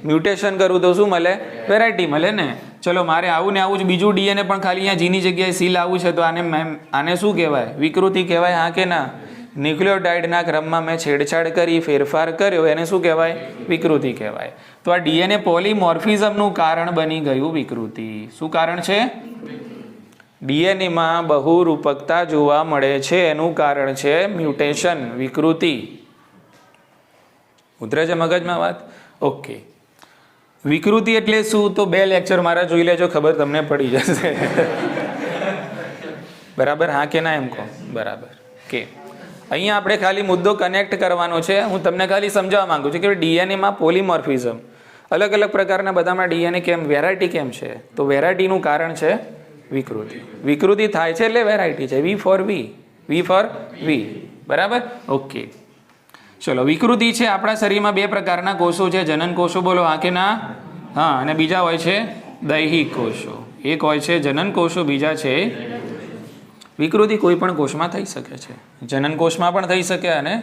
મ્યુટેશન કરું તો શું મળે? વેરાયટી મળે ને. ચલો મારે આવું ને આવું જ બીજું ડીએનએ પણ ખાલી અહીંયા જીની જગ્યાએ સી લાવવું છે, તો આને શું કહેવાય? વિકૃતિ કહેવાય. હા કે ના? ન્યુક્લિયોટાઇડના ક્રમમાં મેં છેડછાડ કરી, ફેરફાર કર્યો, એને શું કહેવાય? વિકૃતિ કહેવાય. તો આ ડીએનએ પોલીમોર્ફિઝમનું કારણ બની ગયું વિકૃતિ. શું કારણ છે? ડીએનએમાં બહુરૂપકતા જોવા મળે છે એનું કારણ છે મ્યુટેશન, વિકૃતિ. ઉતરે છે મગજમાં વાત? ઓકે, વિકૃતિ એટલે શું? તો 2 લેક્ચર મારા જોઈ લેજો, ખબર તમને પડી જશે. બરાબર? હા કે ના એમ કહો? બરાબર કે અહીંયા આપણે ખાલી મુદ્દો કનેક્ટ કરવાનો છે. હું તમને ખાલી સમજાવવા માંગુ છું કે ડીએનએમાં પોલીમોર્ફિઝમ, અલગ અલગ પ્રકારના બધામાં ડીએનએ કેમ વેરાયટી કેમ છે? તો વેરાયટીનું કારણ છે વિકૃતિ. વિકૃતિ થાય છે એટલે વેરાયટી છે. વી ફોર વી. બરાબર? ઓકે, ચલો. વિકૃતિ છે આપણા શરીરમાં 2 પ્રકારના કોષો છે. જનન કોષો, બોલો હા કે ના? હા, અને બીજા હોય છે દૈહિક કોષો. એક હોય છે જનન કોષો, બીજા છે વિકૃતિ. કોઈ પણ કોષમાં થઈ શકે છે, જનન કોષમાં પણ થઈ શકે અને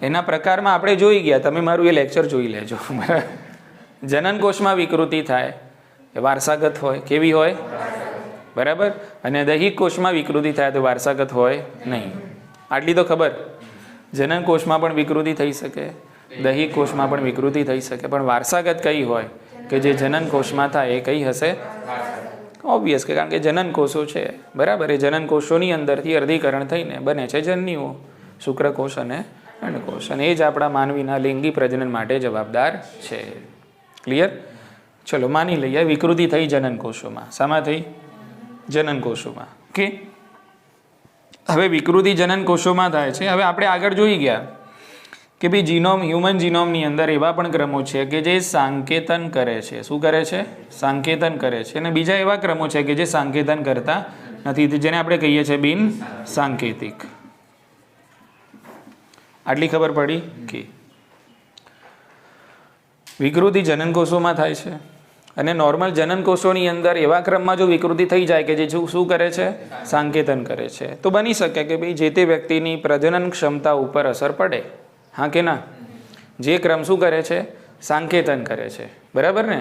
એના પ્રકારમાં આપણે જોઈ ગયા. તમે મારું એ લેક્ચર જોઈ લેજો. જનન કોષમાં વિકૃતિ થાય એ વારસાગત હોય. કેવી હોય? બરાબર. અને દૈહિક કોષમાં વિકૃતિ થાય તો વારસાગત હોય નહીં. આટલી તો ખબર. જનન કોષમાં પણ વિકૃતિ થઈ શકે, દૈહિક કોષમાં પણ વિકૃતિ થઈ શકે, પણ વારસાગત કઈ હોય કે જે જનન કોષમાં થાય એ કઈ હશે? ઓબ્વિયસ કે કારણ કે જનન કોષો છે, બરાબર, એ જનન કોષોની અંદરથી અર્ધીકરણ થઈને બને છે જન્યુઓ. શુક્રકોષ અને અંડકોષ, અને એ જ આપણા માનવીના લિંગી પ્રજનન માટે જવાબદાર છે. ક્લિયર? ચલો માની લઈએ વિકૃતિ થઈ જનનકોષોમાં. શામાં થઈ? જનનકોષોમાં. ઓકે, હવે વિકૃતિ જનનકોષોમાં થાય છે. હવે આપણે આગળ જોઈ ગયા કે ભાઈ જીનોમ, હ્યુમન જીનોમની અંદર એવા પણ ક્રમો છે કે જે સાંકેતન કરે છે. શું કરે છે? સાંકેતન કરે છે. અને બીજા એવા ક્રમો છે કે જે સાંકેતન કરતા નથી, જેને આપણે કહીએ છીએ બિન સાંકેતિક. આટલી ખબર પડી કે વિકૃતિ જનનકોષોમાં થાય છે, અને નોર્મલ જનનકોષોની અંદર એવા ક્રમમાં જો વિકૃતિ થઈ જાય કે જે શું કરે છે? સાંકેતન કરે છે. તો બની શકે કે ભાઈ જે તે વ્યક્તિની પ્રજનન ક્ષમતા ઉપર અસર પડે. હા કે ના? જે ક્રમ શું કરે છે? સાંકેતન કરે છે. બરાબર ને?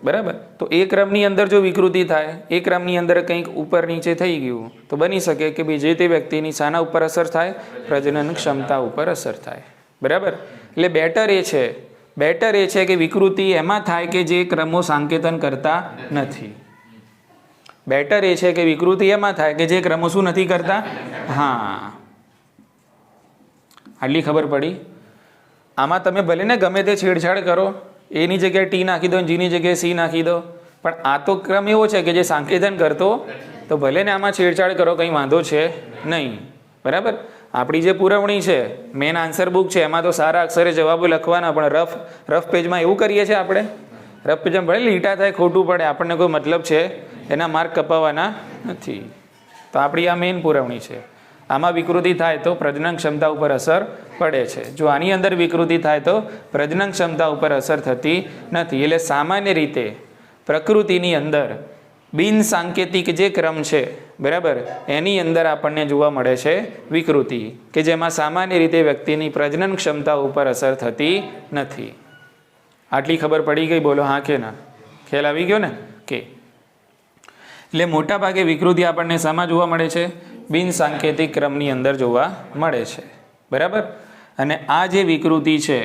બરાબર. તો એ ક્રમની અંદર જો વિકૃતિ થાય, એ ક્રમની અંદર કંઈક ઉપર નીચે થઈ ગયું, તો બની શકે કે ભાઈ જે તે વ્યક્તિની શાના ઉપર અસર થાય? પ્રજનન ક્ષમતા ઉપર અસર થાય. બરાબર. એટલે બેટર એ છે કે વિકૃતિ એમાં થાય કે જે ક્રમો સાંકેતન કરતા નથી. બેટર એ છે કે વિકૃતિ એમાં થાય કે જે ક્રમો શું નથી કરતા? હા, આટલી ખબર પડી? આમાં તમે ભલે ને ગમે તે છેડછાડ કરો, એની જગ્યાએ ટી નાખી દો, જીની જગ્યાએ સી નાખી દો, પણ આ તો ક્રમ એવો છે કે જે સાંકેતન કરતો, તો ભલે ને આમાં છેડછાડ કરો, કંઈ વાંધો છે નહીં. બરાબર. આપણી જે પુરવણી છે, મેન આન્સર બુક છે, એમાં તો સારા અક્ષરે જવાબો લખવાના, પણ રફ પેજમાં એવું કરીએ છીએ આપણે. રફ પેજમાં ભલે લીટા થાય, ખોટું પડે, આપણને કોઈ મતલબ છે, એના માર્ક કપાવવાના નથી. તો આપણી આ મેન પુરવણી છે. આમાં વિકૃતિ થાય તો પ્રજનન ક્ષમતા ઉપર અસર પડે છે. જો આની અંદર વિકૃતિ થાય તો પ્રજનન ક્ષમતા ઉપર અસર થતી નથી. એટલે સામાન્ય રીતે પ્રકૃતિની અંદર બિન સાંકેતિક જે ક્રમ છે, બરાબર, એની અંદર આપણને જોવા મળે છે વિકૃતિ, કે જેમાં સામાન્ય રીતે વ્યક્તિની પ્રજનન ક્ષમતા ઉપર અસર થતી નથી. આટલી ખબર પડી ગઈ? બોલો હા કે ના? ખ્યાલ આવી ગયો ને? કે એટલે મોટા ભાગે વિકૃતિ આપણને શામાં જોવા મળે છે? બિન સાંકેતિક ક્રમની અંદર જોવા મળે છે. બરાબર. અને આ જે વિકૃતિ છે,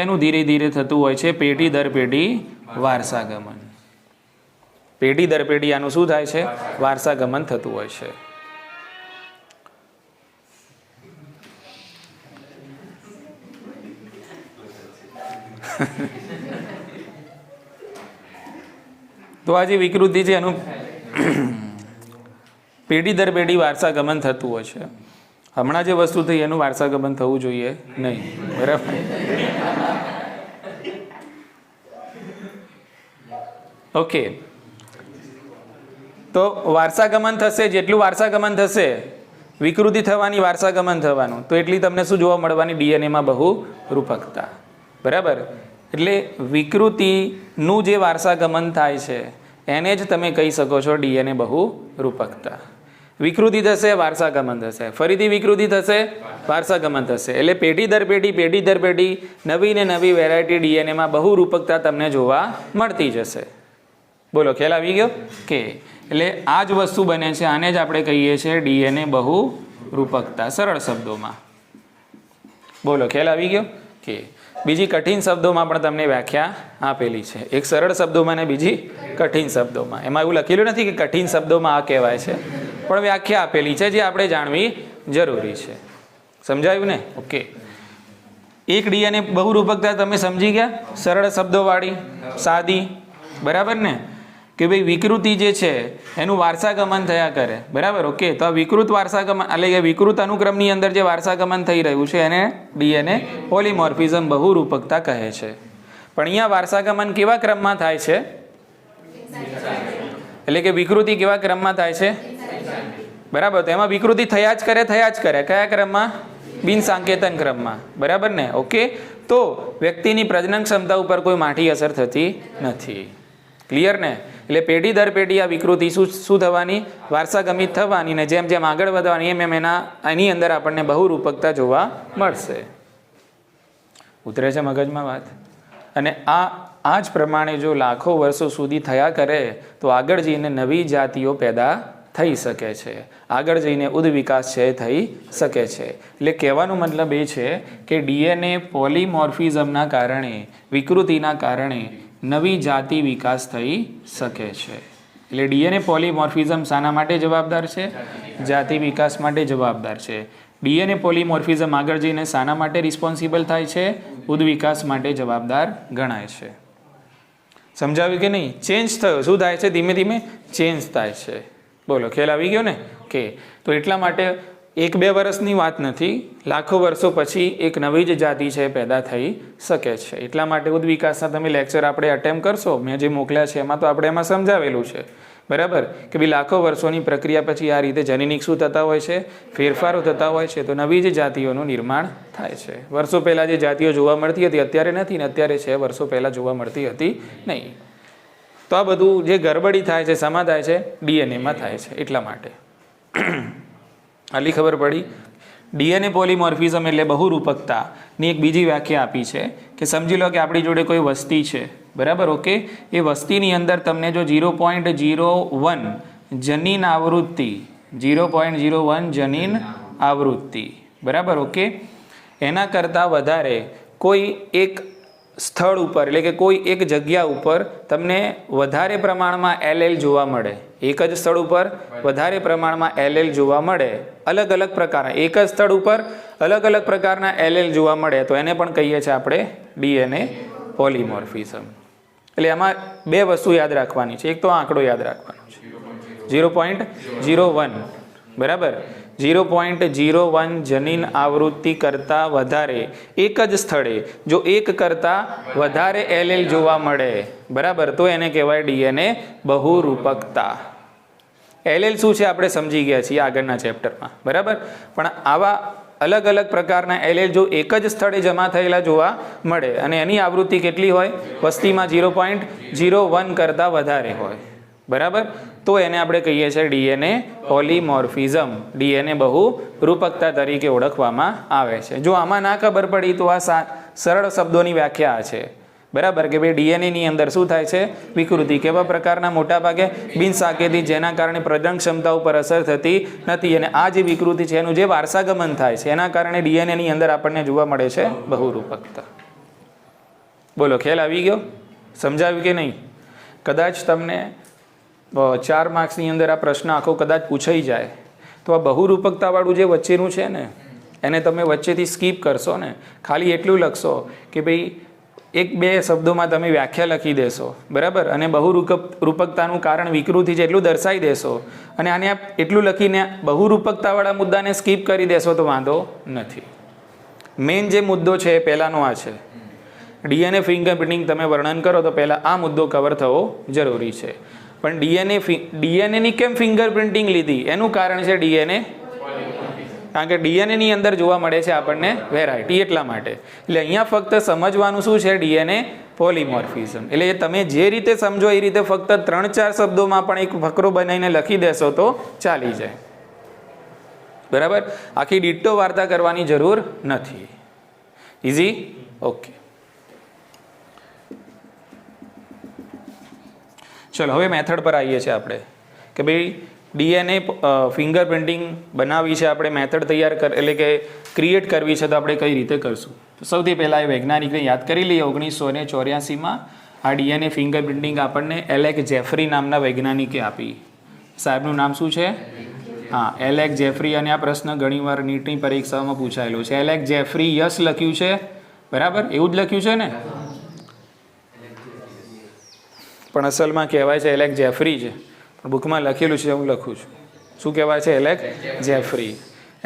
એનું ધીરે ધીરે થતું હોય છે પેઢી દર પેઢી વારસાગમન. પેઢી દર પેઢી આનું શું થાય છે? વારસાગમન થતું હોય છે. તો આ જે વિકૃતિ છે એનું પેઢી દર પેઢી વારસાગમન થતું હોય છે. હમણાં જે વસ્તુ થઈ એનું વારસાગમન થવું જોઈએ નહીં. બરાબર. ઓકે, તો વારસાગમન થશે, જેટલું વારસાગમન થશે, વિકૃતિ થવાની, વારસાગમન થવાનું, તો એટલી તમને શું જોવા મળવાની? ડીએનએમાં બહુ રૂપકતા. બરાબર. એટલે વિકૃતિનું જે વારસાગમન થાય છે એને જ તમે કહી શકો છો ડીએનએ બહુ રૂપકતા. વિકૃતિ થશે, વારસાગમન થશે, ફરીથી વિકૃતિ થશે, વારસાગમન થશે. એટલે પેઢી દર પેઢી નવી ને નવી વેરાયટી ડીએનએમાં બહુ રૂપકતા તમને જોવા મળતી જશે. બોલો ખ્યાલ આવી ગયો? કે એટલે આ જ વસ્તુ બને છે, આને જ આપણે કહીએ છીએ ડીએનએ બહુ રૂપકતા, સરળ શબ્દોમાં. બોલો ખ્યાલ આવી ગયો? કે બીજી કઠિન શબ્દોમાં પણ તમને વ્યાખ્યા આપેલી છે. એક સરળ શબ્દોમાં ને બીજી કઠિન શબ્દોમાં. એમાં એવું લખેલું નથી કે કઠિન શબ્દોમાં આ કહેવાય છે, પણ વ્યાખ્યા આપેલી છે જે આપણે જાણવી જરૂરી છે. સમજાયું ને? ઓકે. એક ડીએનએ બહુ રૂપકતા તમે સમજી ગયા? સરળ શબ્દોવાળી, સાદી. બરાબર ને? કે ભાઈ વિકૃતિ જે છે એનું વારસાગમન થયા કરે. બરાબર. ઓકે. તો આ વિકૃત વારસાગમન, એટલે કે વિકૃત અનુક્રમની અંદર જે વારસાગમન થઈ રહ્યું છે એને ડીએનએ પોલીમોર્ફિઝમ બહુ રૂપકતા કહે છે. પણ અહીંયા વારસાગમન કેવા ક્રમમાં થાય છે? એટલે કે વિકૃતિ કેવા ક્રમમાં થાય છે? બરાબર. તો એમાં વિકૃતિ થયા જ કરે. કયા ક્રમમાં? બિન સાંકેતન ક્રમમાં. બરાબર ને? ઓકે. તો વ્યક્તિની પ્રજનન ક્ષમતા ઉપર કોઈ માઠી અસર થતી નથી. ક્લિયર ને? એટલે પેઢી દર પેઢી આ વિકૃતિ શું થવાની? વારસાગમિત થવાની, ને જેમ જેમ આગળ વધવાની એમ એની અંદર આપણને બહુ રૂપકતા જોવા મળશે. ઉતરે છે મગજમાં વાત? અને આ જ પ્રમાણે જો લાખો વર્ષો સુધી થયા કરે તો આગળ જઈને નવી જાતિઓ પેદા થઈ શકે છે. આગળ જઈને ઉદ્વિકાસ છે થઈ શકે છે. એટલે કહેવાનો મતલબ એ છે કે ડીએનએ પોલીમોર્ફિઝમના કારણે, વિકૃતિના કારણે નવી જાતિ વિકાસ થઈ શકે છે. એટલે ડીએનએ પોલીમોર્ફિઝમ શાના માટે જવાબદાર છે? જાતિ વિકાસ માટે જવાબદાર છે. ડીએનએ પોલીમોર્ફિઝમ આગળ જઈને શાના માટે રિસ્પોન્સિબલ થાય છે? ઉદ્વિકાસ માટે જવાબદાર ગણાય છે. સમજાવ્યું કે નહીં? ચેન્જ થયો, શું થાય છે? ધીમે ધીમે ચેન્જ થાય છે. બોલો, ખ્યાલ આવી ગયો ને? કે તો એટલા માટે 1-2 વર્ષની વાત નથી, લાખો વર્ષો પછી એક નવી જ જાતિ છે પેદા થઈ શકે છે. એટલા માટે ઉદ્વિકાસના તમે લેક્ચર આપણે અટેમ્પ કરશો, મેં જે મોકલ્યા છે એમાં તો આપણે એમાં સમજાવેલું છે, બરાબર, કે ભાઈ લાખો વર્ષોની પ્રક્રિયા પછી આ રીતે જનીનિક શું થતા હોય છે? ફેરફારો થતા હોય છે, તો નવી જ જાતિઓનું નિર્માણ થાય છે. વર્ષો પહેલાં જે જાતિઓ જોવા મળતી હતી અત્યારે નથી ને અત્યારે છે, વર્ષો પહેલાં જોવા મળતી હતી નહીં. તો આ બધું જે ગરબડી થાય છે શામાં થાય છે? ડીએનએમાં થાય છે. એટલા માટે આટલી ખબર પડી. ડીએનએ પોલીમોર્ફિઝમ એટલે બહુરૂપકતાની એક બીજી વ્યાખ્યા આપી છે કે સમજી લો કે આપણી જોડે કોઈ વસ્તી છે, બરાબર, ઓકે, એ વસ્તીની અંદર તમને જો 0.01 જનીન આવૃત્તિ 0.01 જનીન આવૃત્તિ, બરાબર, ઓકે, એના કરતાં વધારે કોઈ એક સ્થળ ઉપર એટલે કે કોઈ એક જગ્યા ઉપર તમને વધારે પ્રમાણમાં એલએલ જોવા મળે, એક જ સ્થળ ઉપર વધારે પ્રમાણમાં એલએલ જોવા મળે, અલગ અલગ પ્રકારના, એક જ સ્થળ ઉપર અલગ અલગ પ્રકારના એલએલ જોવા મળે, તો એને પણ કહીએ છીએ આપણે ડીએનએ પોલીમોર્ફિઝમ. એટલે એમાં 2 વસ્તુ યાદ રાખવાની છે. એક તો આંકડો યાદ રાખવાનો છે 0.01, બરાબર, 0.01 જનીન આવૃત્તિ કરતાં વધારે એક જ સ્થળે જો એક કરતાં વધારે એલેલ જોવા મળે, બરાબર, તો એને કહેવાય ડીએનએ બહુરૂપકતા. એલેલ શું છે આપણે સમજી ગયા છીએ આગળના ચેપ્ટરમાં, બરાબર, પણ આવા અલગ અલગ પ્રકારના એલેલ જો એક જ સ્થળે જમા થયેલા જોવા મળે અને એની આવૃત્તિ કેટલી હોય? વસ્તીમાં 0.01 કરતાં વધારે હોય, બરાબર, તો એને આપણે કહીએ છીએ ડીએનએ પોલીમોર્ફિઝમ, ડીએનએ બહુરૂપકતા તરીકે ઓળખવામાં આવે છે. જો આમાં ના ખબર પડી તો આ સરળ શબ્દોની વ્યાખ્યા છે, બરાબર, કે ભાઈ ડીએનએની અંદર શું થાય છે? વિકૃતિ. કેવા પ્રકારના? મોટાભાગે બિનસાકેતી, જેના કારણે પ્રજનન ક્ષમતા ઉપર અસર થતી નથી, અને આ જે વિકૃતિ છે એનું જે વારસાગમન થાય છે એના કારણે ડીએનએની અંદર આપણને જોવા મળે છે બહુરૂપકતા. બોલો, ખ્યાલ આવી ગયો? સમજાવ્યું કે નહીં? કદાચ તમને 4 માર્ક્સની અંદર આ પ્રશ્ન આખો કદાચ પૂછાઈ જાય તો આ બહુરૂપકતાવાળું જે વચ્ચેનું છે ને એને તમે વચ્ચેથી સ્કીપ કરશો ને, ખાલી એટલું લખશો કે ભાઈ 1-2 શબ્દોમાં તમે વ્યાખ્યા લખી દેશો, બરાબર, અને બહુરૂપકતાનું કારણ વિકૃતિ છે એટલું દર્શાવી દેશો અને આને એટલું લખીને બહુરૂપકતાવાળા મુદ્દાને સ્કીપ કરી દેશો તો વાંધો નથી. મેઇન જે મુદ્દો છે એ પહેલાંનો આ છે. ડીએનએ ફિંગરપ્રિન્ટિંગ તમે વર્ણન કરો તો પહેલાં આ મુદ્દો કવર થવો જરૂરી છે. પણ ડીએનએની કેમ ફિંગરપ્રિન્ટિંગ લીધી? એનું કારણ છે ડીએનએ, કારણ કે ડીએનએની અંદર જોવા મળે છે આપણને વેરાયટી, એટલા માટે. એટલે અહીંયા ફક્ત સમજવાનું શું છે? DNA polymorphism. એટલે એ તમે જે રીતે સમજો એ રીતે ફક્ત 3-4 શબ્દોમાં પણ એક ફકરો બનાવીને લખી દેશો તો ચાલી જાય, બરાબર. આખી ડિટ્ટો વાર્તા કરવાની જરૂર નથી. ઇઝી? ઓકે, ચલો હવે મેથડ પર આવીએ છીએ આપણે કે ભાઈ ડીએનએ ફિંગરપ્રિન્ટિંગ બનાવવી છે આપણે, મેથડ તૈયાર એટલે કે ક્રિએટ કરવી છે, તો આપણે કઈ રીતે કરશું? તો સૌથી પહેલાં એ વૈજ્ઞાનિકને યાદ કરી લઈએ. 1984માં આ ડીએનએ ફિંગરપ્રિન્ટિંગ આપણને એલેક જેફરી નામના વૈજ્ઞાનિકે આપી. સાહેબનું નામ શું છે? હા, એલેક જેફરી. અને આ પ્રશ્ન ઘણીવાર નીટની પરીક્ષાઓમાં પૂછાયેલો છે. એલેક જેફરી યસ લખ્યું છે, બરાબર, એવું જ લખ્યું છે ને? પણ અસલમાં કહેવાય છે એલેક જેફરી છે, પણ બુકમાં લખેલું છે હું લખું છું. શું કહેવાય છે? એલેક જેફરી.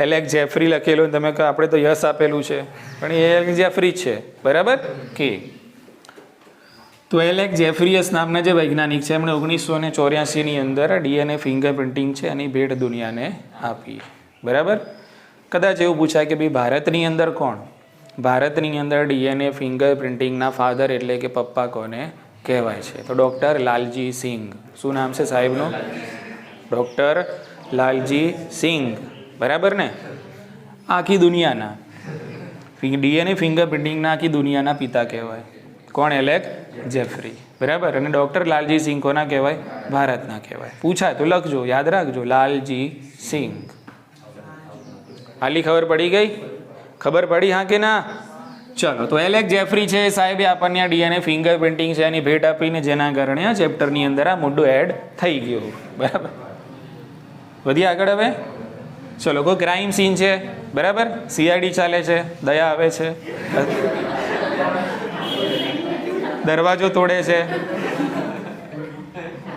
એલેક જેફરી લખેલું, તમે કહો આપણે તો યસ આપેલું છે, પણ એ એલેક જેફરી જ છે, બરાબર, કે તો એલેક જેફરીયસ નામના જે વૈજ્ઞાનિક છે એમણે 1984ની અંદર ડીએનએ ફિંગરપ્રિન્ટિંગ છે એની ભેટ દુનિયાને આપી, બરાબર. કદાચ એવું પૂછાય કે ભાઈ ભારતની અંદર કોણ? ભારતની અંદર ડીએનએ ફિંગરપ્રિન્ટિંગના ફાધર એટલે કે પપ્પા કોને કહેવાય છે? તો ડૉક્ટર લાલજી સિંઘ. શું નામ છે સાહેબનું? ડૉક્ટર લાલજી સિંઘ, બરાબર ને? આખી દુનિયાના ડીએનએ ફિંગરપ્રિન્ટિંગના આખી દુનિયાના પિતા કહેવાય. કોણ? એલેક જેફરી, બરાબર. અને ડૉક્ટર લાલજી સિંઘ કોના કહેવાય? ભારતના કહેવાય. પૂછાય તો લખજો, યાદ રાખજો, લાલજી સિંઘ. આલી ખબર પડી ગઈ? ખબર પડી, હા કે ના? ચલો, તો એલેક જેફરી છે સાહેબે આપણને આ ડીએનએ ફિંગરપ્રિન્ટિંગ છે એની ભેટ આપીને, જેના કારણે આ ચેપ્ટરની અંદર આ મુદ્દો એડ થઈ ગયો, બરાબર. વધી આગળ હવે ચલો કોઈ ક્રાઇમ સીન છે, બરાબર, સીઆઈડી ચાલે છે, દયા આવે છે, દરવાજો તોડે છે,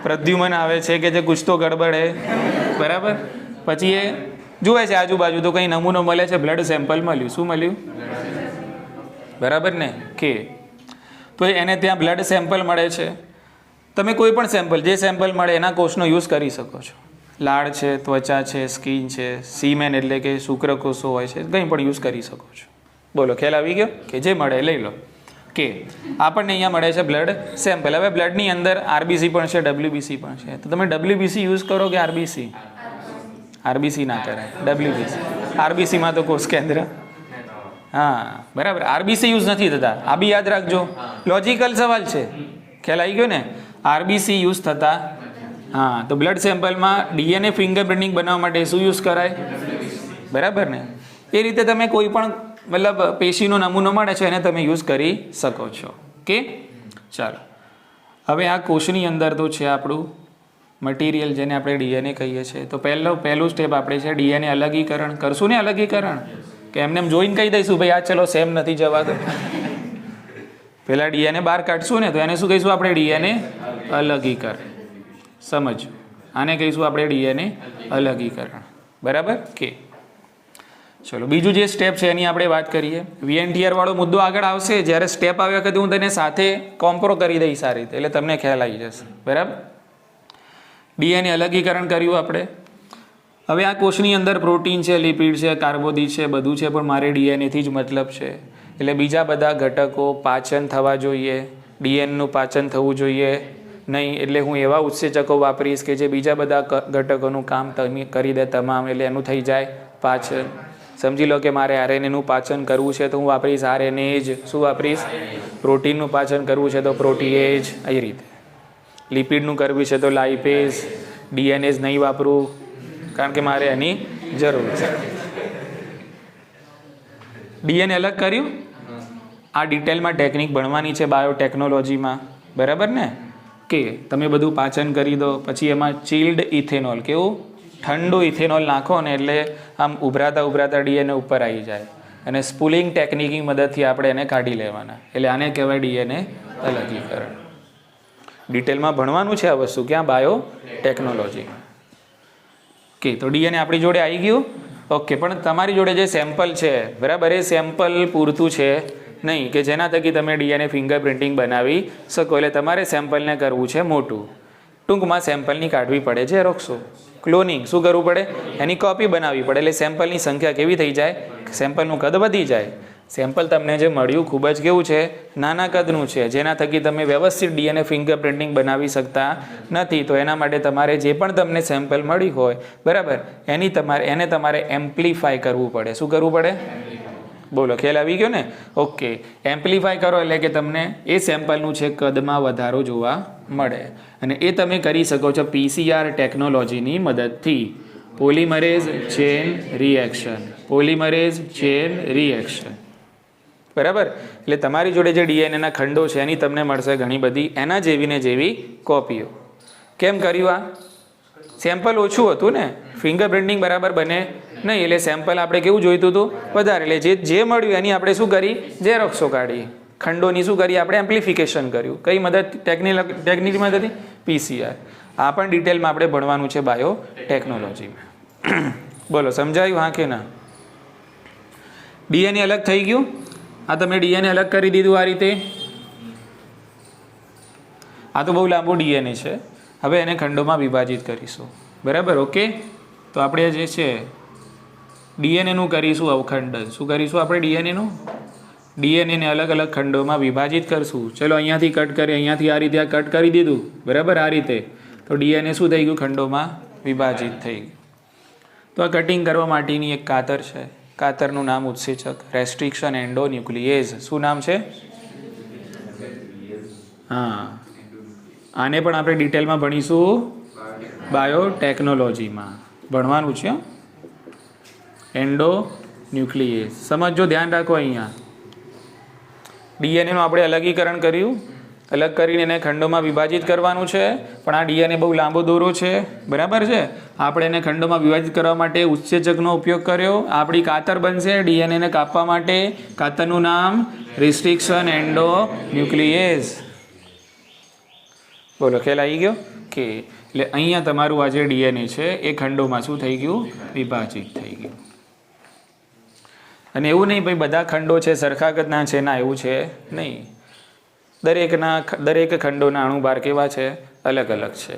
પ્રદ્યુમન આવે છે કે જે કુછ તો ગડબડ હે, બરાબર, પછી એ જુએ છે આજુબાજુ તો કંઈ નમૂનો મળે છે, બ્લડ સેમ્પલ મળ્યું. શું મળ્યું? બરાબર ને, કે તો એને ત્યાં બ્લડ સેમ્પલ મળે છે. તમે કોઈ પણ સેમ્પલ, જે સેમ્પલ મળે એના કોષનો યુઝ કરી શકો છો. લાળ છે, ત્વચા છે, સ્કિન છે, સીમેન એટલે કે શુક્રકોષો હોય છે, કંઈ પણ યુઝ કરી શકો છો. બોલો, ખ્યાલ આવી ગયો? કે જે મળે લઈ લો. કે આપણને અહીંયા મળે છે બ્લડ સેમ્પલ. હવે બ્લડની અંદર આરબીસી પણ છે, ડબલ્યુબીસી પણ છે. તો તમે ડબલ્યુબીસી યુઝ કરો કે આરબીસી? આરબીસી ના કરાય, ડબલ્યુબીસી. આરબીસીમાં તો કોષ કેન્દ્ર, હા બરાબર, આરબીસી યુઝ નથી થતા. આ બી યાદ રાખજો, લોજિકલ સવાલ છે. ખ્યાલ આવી ગયો ને? આરબીસી યુઝ થતા, હા. તો બ્લડ સેમ્પલમાં ડીએનએ ફિંગરપ્રિન્ટિંગ બનાવવા માટે શું યુઝ કરાય? બરાબર ને? એ રીતે તમે કોઈ પણ મતલબ પેશીનો નમૂનો મળે છે એને તમે યુઝ કરી શકો છો. કે ચાલો, હવે આ કોષની અંદર તો છે આપણું મટીરિયલ, જેને આપણે ડીએનએ કહીએ છીએ. તો પહેલું સ્ટેપ આપણે છે ડીએનએ અલગીકરણ. કરશું ને અલગીકરણ? કે એમને એમ જોઈને કહી દઈશું ભાઈ આ ચલો સેમ નથી જવાતો. પહેલા ડીએનએ બહાર કાઢશું ને, તો એને શું કહીશું આપણે? ડીએનએ અલગીકરણ. સમજો, આને કહીશું આપણે ડીએનએ અલગીકરણ. બરાબર? કે ચલો, બીજું જે સ્ટેપ છે એની આપણે વાત કરીએ. વીએનટીઆર વાળો મુદ્દો આગળ આવશે. જ્યારે સ્ટેપ આવે વખતે હું તેને સાથે કોમ્પ્રો કરી દઈશ આ રીતે, એટલે તમને ખ્યાલ આવી જશે. બરાબર? ડીએનએ અલગીકરણ કર્યું આપણે. હવે આ કોષની અંદર પ્રોટીન છે, લિપિડ છે, કાર્બોદિત છે, બધું છે, પણ મારે ડીએનએથી જ મતલબ છે. એટલે બીજા બધા ઘટકો પાચન થવા જોઈએ, ડીએનએનું પાચન થવું જોઈએ નહીં. એટલે હું એવા ઉત્સેચકો વાપરીશ કે જે બીજા બધા ઘટકોનું કામ કરી દે તમામ, એટલે એનું થઈ જાય પાચન. સમજી લો કે મારે આરએનએનું પાચન કરવું છે તો હું વાપરીશ આરએનએજ. શું વાપરીશ? પ્રોટીનનું પાચન કરવું છે તો પ્રોટીએજ. એ રીતે લિપિડનું કરવું છે તો લાઇપેઝ. ડીએનએજ નહીં વાપરું કારણ કે મારે એની જરૂર છે. ડીએનએ અલગ કર્યું. આ ડિટેલમાં ટેકનિક ભણવાની છે બાયોટેકનોલોજીમાં. બરાબર ને? કે તમે બધું પાચન કરી દો, પછી એમાં ચિલ્ડ ઇથેનોલ, કેવું ઠંડુ ઇથેનોલ નાખો ને એટલે આમ ઉભરાતા ડીએનએ ઉપર આવી જાય. અને સ્પૂલિંગ ટેકનિકની મદદથી આપણે એને કાઢી લેવાના. એટલે આને કહેવાય ડીએનએ અલગીકરણ. ડિટેલમાં ભણવાનું છે આ વસ્તુ, ક્યાં? બાયોટેકનોલોજી. ઓકે, તો ડીએનએ આપણી જોડે આવી ગયું. ઓકે, પણ તમારી જોડે જે સેમ્પલ છે, બરાબર, એ સેમ્પલ પૂરતું છે નહીં કે જેના થકી તમે ડીએનએ ફિંગરપ્રિન્ટિંગ બનાવી શકો. એટલે તમારે સેમ્પલને કરવું છે મોટું. ટૂંકમાં સેમ્પલની કાઢવી પડે છે રોકશો, ક્લોનિંગ. શું કરવું પડે? એની કોપી બનાવવી પડે. એટલે સેમ્પલની સંખ્યા કેવી થઈ જાય? સેમ્પલનું કદ વધી જાય. સેમ્પલ તમને જે મળ્યું ખૂબ જ કેવું છે? નાના કદનું છે, જેના થકી તમે વ્યવસ્થિત ડીએનએ ફિંગરપ્રિન્ટિંગ બનાવી શકતા નથી. તો એના માટે તમારે જે પણ તમને સેમ્પલ મળી હોય, બરાબર, એને તમારે એમ્પ્લિફાય કરવું પડે. શું કરવું પડે? બોલો, ખ્યાલ આવી ગયો ને? ઓકે, એમ્પ્લિફાય કરો એટલે કે તમને એ સેમ્પલનું છે કદમાં વધારો જોવા મળે. અને એ તમે કરી શકો છો પીસીઆર ટેકનોલોજીની મદદથી. Polymerase chain reaction. Polymerase chain reaction. બરાબર? એટલે તમારી જોડે જે ડીએનએના ખંડો છે એની તમને મળશે ઘણી બધી એના જેવી ને જેવી કોપીઓ. કેમ કર્યું આ? સેમ્પલ ઓછું હતું ને, ફિંગરપ્રિન્ટિંગ બરાબર બને નહીં. એટલે સેમ્પલ આપણે કેવું જોઈતું હતું? વધારે. એટલે જે મળ્યું એની આપણે શું કરી? ઝેરોક્ષો કાઢી. ખંડોની શું કરી? આપણે એમ્પ્લિફિકેશન કર્યું. કઈ મદદ? ટેકનિકની મદદથી? પીસીઆર. આ પણ ડિટેલમાં આપણે ભણવાનું છે બાયોટેકનોલોજીમાં. બોલો, સમજાયું? હા કે ના? ડીએનએ અલગ થઈ ગયું. આ તમે ડીએનએ અલગ કરી દીધું આ રીતે. આ તો બહુ લાંબુ ડીએનએ છે. હવે એને ખંડોમાં વિભાજિત કરીશું. બરાબર? ઓકે, તો આપણે જે છે ડીએનએનું કરીશું અવખંડન. શું કરીશું આપણે? ડીએનએનું. ડીએનએને અલગ અલગ ખંડોમાં વિભાજિત કરશું. ચલો, અહીંયાથી કટ કરી, અહીંયાથી આ રીતે આ કટ કરી દીધું. બરાબર? આ રીતે. તો ડીએનએ શું થઈ ગયું? ખંડોમાં વિભાજિત થઈ ગયું. તો આ કટિંગ કરવા માટેની એક કાતર છે. કાતરનું નામ ઉત્સેચક રેસ્ટ્રિક્શન એન્ડોન્યુક્લિએઝ. શું નામ છે? હા, આને પણ આપણે ડિટેલમાં ભણીશું બાયોટેકનોલોજીમાં. ભણવાનું છે એન્ડોન્યુક્લિએઝ. સમજો, ધ્યાન રાખો. અહીંયા ડીએનએનું આપણે અલગીકરણ કર્યું. અલગ કરીને એને ખંડોમાં વિભાજિત કરવાનું છે, પણ આ ડીએનએ બહુ લાંબો દોરો છે, બરાબર છે. આપણે એને ખંડોમાં વિભાજિત કરવા માટે ઉત્સેચકનો ઉપયોગ કર્યો. આપણી કાતર બનશે ડીએનએને કાપવા માટે. કાતરનું નામ રિસ્ટ્રિક્શન એન્ડો ન્યુક્લિયેઝ. બોલો, ખ્યાલ આવી ગયો કે એટલે અહીંયા તમારું આ જે ડીએનએ છે એ ખંડોમાં શું થઈ ગયું? વિભાજિત થઈ ગયું. અને એવું નહીં ભાઈ બધા ખંડો છે સરખા કદના છે, ના એવું છે નહીં. દરેક ખંડોના અણુભાર કેવા છે? અલગ અલગ છે.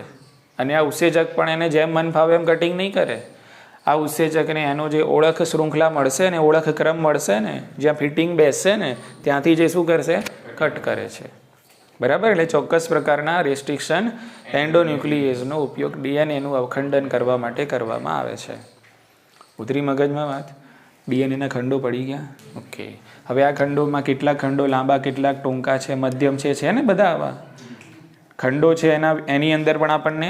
અને આ ઉત્સેચક પણ એને જેમ મન ફાવે એમ કટિંગ નહીં કરે. આ ઉત્સેચકને એનો જે ઓળખ શૃંખલા મળશે ને, ઓળખ ક્રમ મળશે ને, જ્યાં ફિટિંગ બેસશે ને ત્યાંથી જે શું કરશે? કટ કરે છે, બરાબર. એટલે ચોક્કસ પ્રકારના રેસ્ટ્રિક્શન એન્ડોન્યુક્લિયેઝનો ઉપયોગ ડીએનએનું અવખંડન કરવા માટે કરવામાં આવે છે. ઉતરી મગજમાં વાત? ડીએનએના ખંડો પડી ગયા. ઓકે, હવે આ ખંડોમાં કેટલાક ખંડો લાંબા, કેટલાક ટૂંકા છે, મધ્યમ છે ને બધા આવા ખંડો છે. એની અંદર પણ આપણને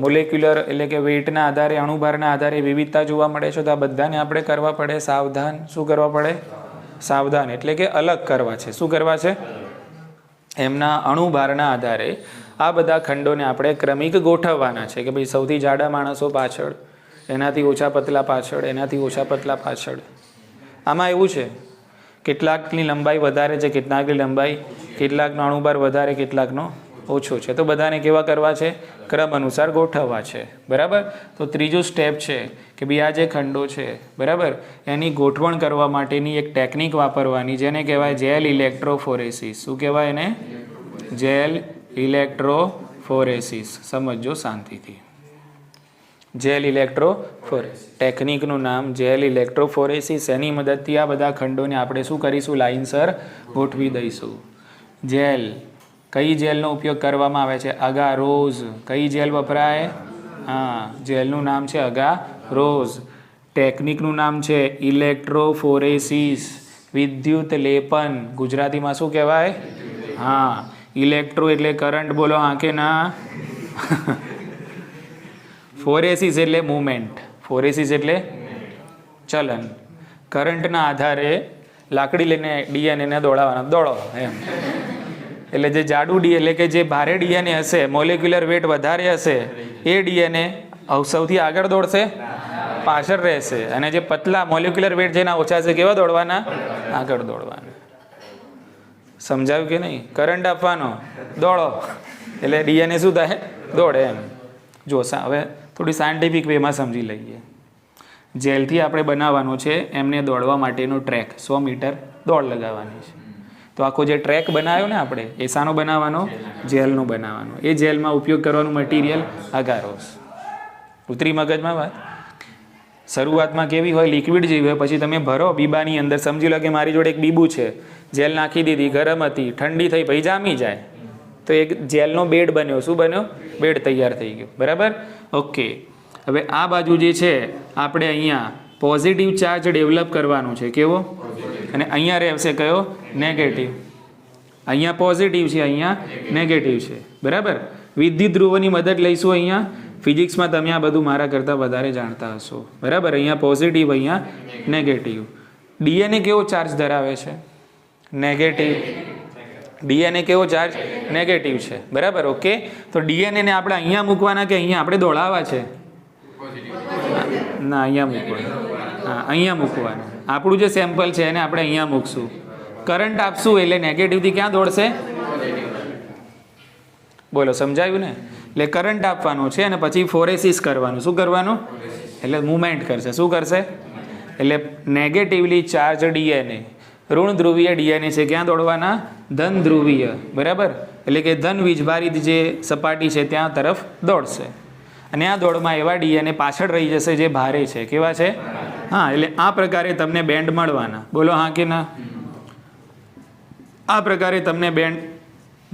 મોલેક્યુલર એટલે કે વેઇટના આધારે, અણુભારના આધારે વિવિધતા જોવા મળે છે. તો આ બધાને આપણે કરવા પડે સાવધાન. શું કરવા પડે? સાવધાન એટલે કે અલગ કરવા છે. શું કરવા છે? એમના અણુભારના આધારે આ બધા ખંડોને આપણે ક્રમિક ગોઠવવાના છે કે ભાઈ સૌથી જાડા માણસો પાછળ, એનાથી ઓછા પતલા પાછળ, એનાથી ઓછા પતલા પાછળ. આમાં એવું છે કેટલાકની લંબાઈ વધારે છે, કેટલાકની લંબાઈ, કેટલાકનો અણુભાર વધારે, કેટલાકનો ઓછો છે. તો બધાને કેવા કરવા છે? ક્રમ અનુસાર ગોઠવવા છે, બરાબર. તો ત્રીજું સ્ટેપ છે કે ભાઈ આ જે ખંડો છે, બરાબર, એની ગોઠવણ કરવા માટેની એક ટેકનિક વાપરવાની જેને કહેવાય જેલ ઇલેક્ટ્રોફોરેસિસ. શું કહેવાય એને? Jail electrophoresis. સમજો શાંતિથી. જેલ ઇલેક્ટ્રોફોરેસિસ ટેકનિકનું નામ જેલ ઇલેક્ટ્રોફોરેસિસ. એની મદદથી આ બધા ખંડોને આપણે શું કરીશું? લાઇનસર ગોઠવી દઈશું. જેલ, કઈ જેલનો ઉપયોગ કરવામાં આવે છે? અગારોઝ. કઈ જેલ વપરાય? હા, જેલનું નામ છે અગારોઝ. ટેકનિકનું નામ છે ઇલેક્ટ્રોફોરેસિસ, વિદ્યુત લેપન. ગુજરાતીમાં શું કહેવાય? હા, ઇલેક્ટ્રો એટલે કરંટ. બોલો હા કે ના? ફોરેસિસ એટલે મૂવમેન્ટ. ફોરેસિસ એટલે ચલન. કરંટના આધારે લાકડી લઈને ડીએનએને દોડાવવાના. દોડો એમ. એટલે જે જાડું એટલે કે જે ભારે ડીએનએ હશે, મોલેક્યુલર વેટ વધારે હશે, એ ડીએનએ સૌથી આગળ દોડશે, પાછળ રહેશે. અને જે પતલા મોલેક્યુલર વેટ જેના ઓછા છે, કેવા દોડવાના? આગળ દોડવાના. સમજાવ્યું કે નહીં? કરંટ આપવાનો, દોડો, એટલે ડીએનએ શું થાય? દોડે એમ. જો હવે થોડી સાયન્ટિફિક વેમાં સમજી લઈએ. જેલથી આપણે બનાવવાનો છે એમને દોડવા માટેનો ટ્રેક. 100 મીટર દોડ લગાવવાની છે. તો આખો જે ટ્રેક બનાવ્યો ને આપણે, એ શાનો બનાવવાનો? જેલનો બનાવવાનો. એ જેલમાં ઉપયોગ કરવાનું મટીરિયલ અગારોસ. ઉતરી મગજમાં વાત? શરૂઆતમાં કેવી હોય? લિક્વિડ જેવી હોય. પછી તમે ભરો બીબાની અંદર. સમજી લો કે મારી જોડે એક બીબું છે, જેલ નાખી દીધી, ગરમ હતી, ઠંડી થઈ, પછી જામી જાય, તો એક જેલનો બેડ બન્યો. શું બન્યો? બેડ તૈયાર થઈ ગયો, બરાબર. ઓકે, હવે આ બાજુ જે છે આપણે અહીંયા પોઝિટિવ ચાર્જ ડેવલપ કરવાનો છે. કેવો? અને અહીંયા રહેશે કયો? નેગેટિવ. અહીંયા પોઝિટિવ છે, અહીંયા નેગેટિવ છે, બરાબર. વિદ્યુત ધ્રુવોની મદદ લઈશું. અહીંયા ફિઝિક્સમાં તમે આ બધું મારા કરતાં વધારે જાણતા હશો, બરાબર. અહીંયા પોઝિટિવ, અહીંયા નેગેટિવ. ડીએનએ કેવો ચાર્જ ધરાવે છે? નેગેટિવ. ડીએનએ કેવો ચાર્જ? નેગેટિવ છે, બરાબર. ઓકે, તો ડીએનએને આપણે અહીંયા મૂકવાના કે અહીંયા આપણે દોડાવવા છે? ના, અહીંયા મૂકવાનું. હા, અહીંયા મૂકવાનું. આપણું જે સેમ્પલ છે એને આપણે અહીંયા મૂકશું. કરંટ આપશું એટલે નેગેટિવથી ક્યાં દોડશે? બોલો, સમજાયું ને? એટલે કરંટ આપવાનો છે અને પછી ફોરેસિસ કરવાનું. શું કરવાનું? એટલે મૂવમેન્ટ કરશે. શું કરશે? એટલે નેગેટિવલી ચાર્જ ડીએનએ, ઋણ ધ્રુવીય ડીએનએ છે, ક્યાં દોડવાના? ધન ધ્રુવીય, બરાબર. એટલે કે ધન વીજભારિત જે સપાટી છે ત્યાં તરફ દોડશે. અને આ દોડમાં એવા ડીએનએ પાછળ રહી જશે જે ભારે છે. કેવા છે? હા, એટલે આ પ્રકારે તમને બેન્ડ મળવાના. બોલો હા કે ના? આ પ્રકારે તમને બેન્ડ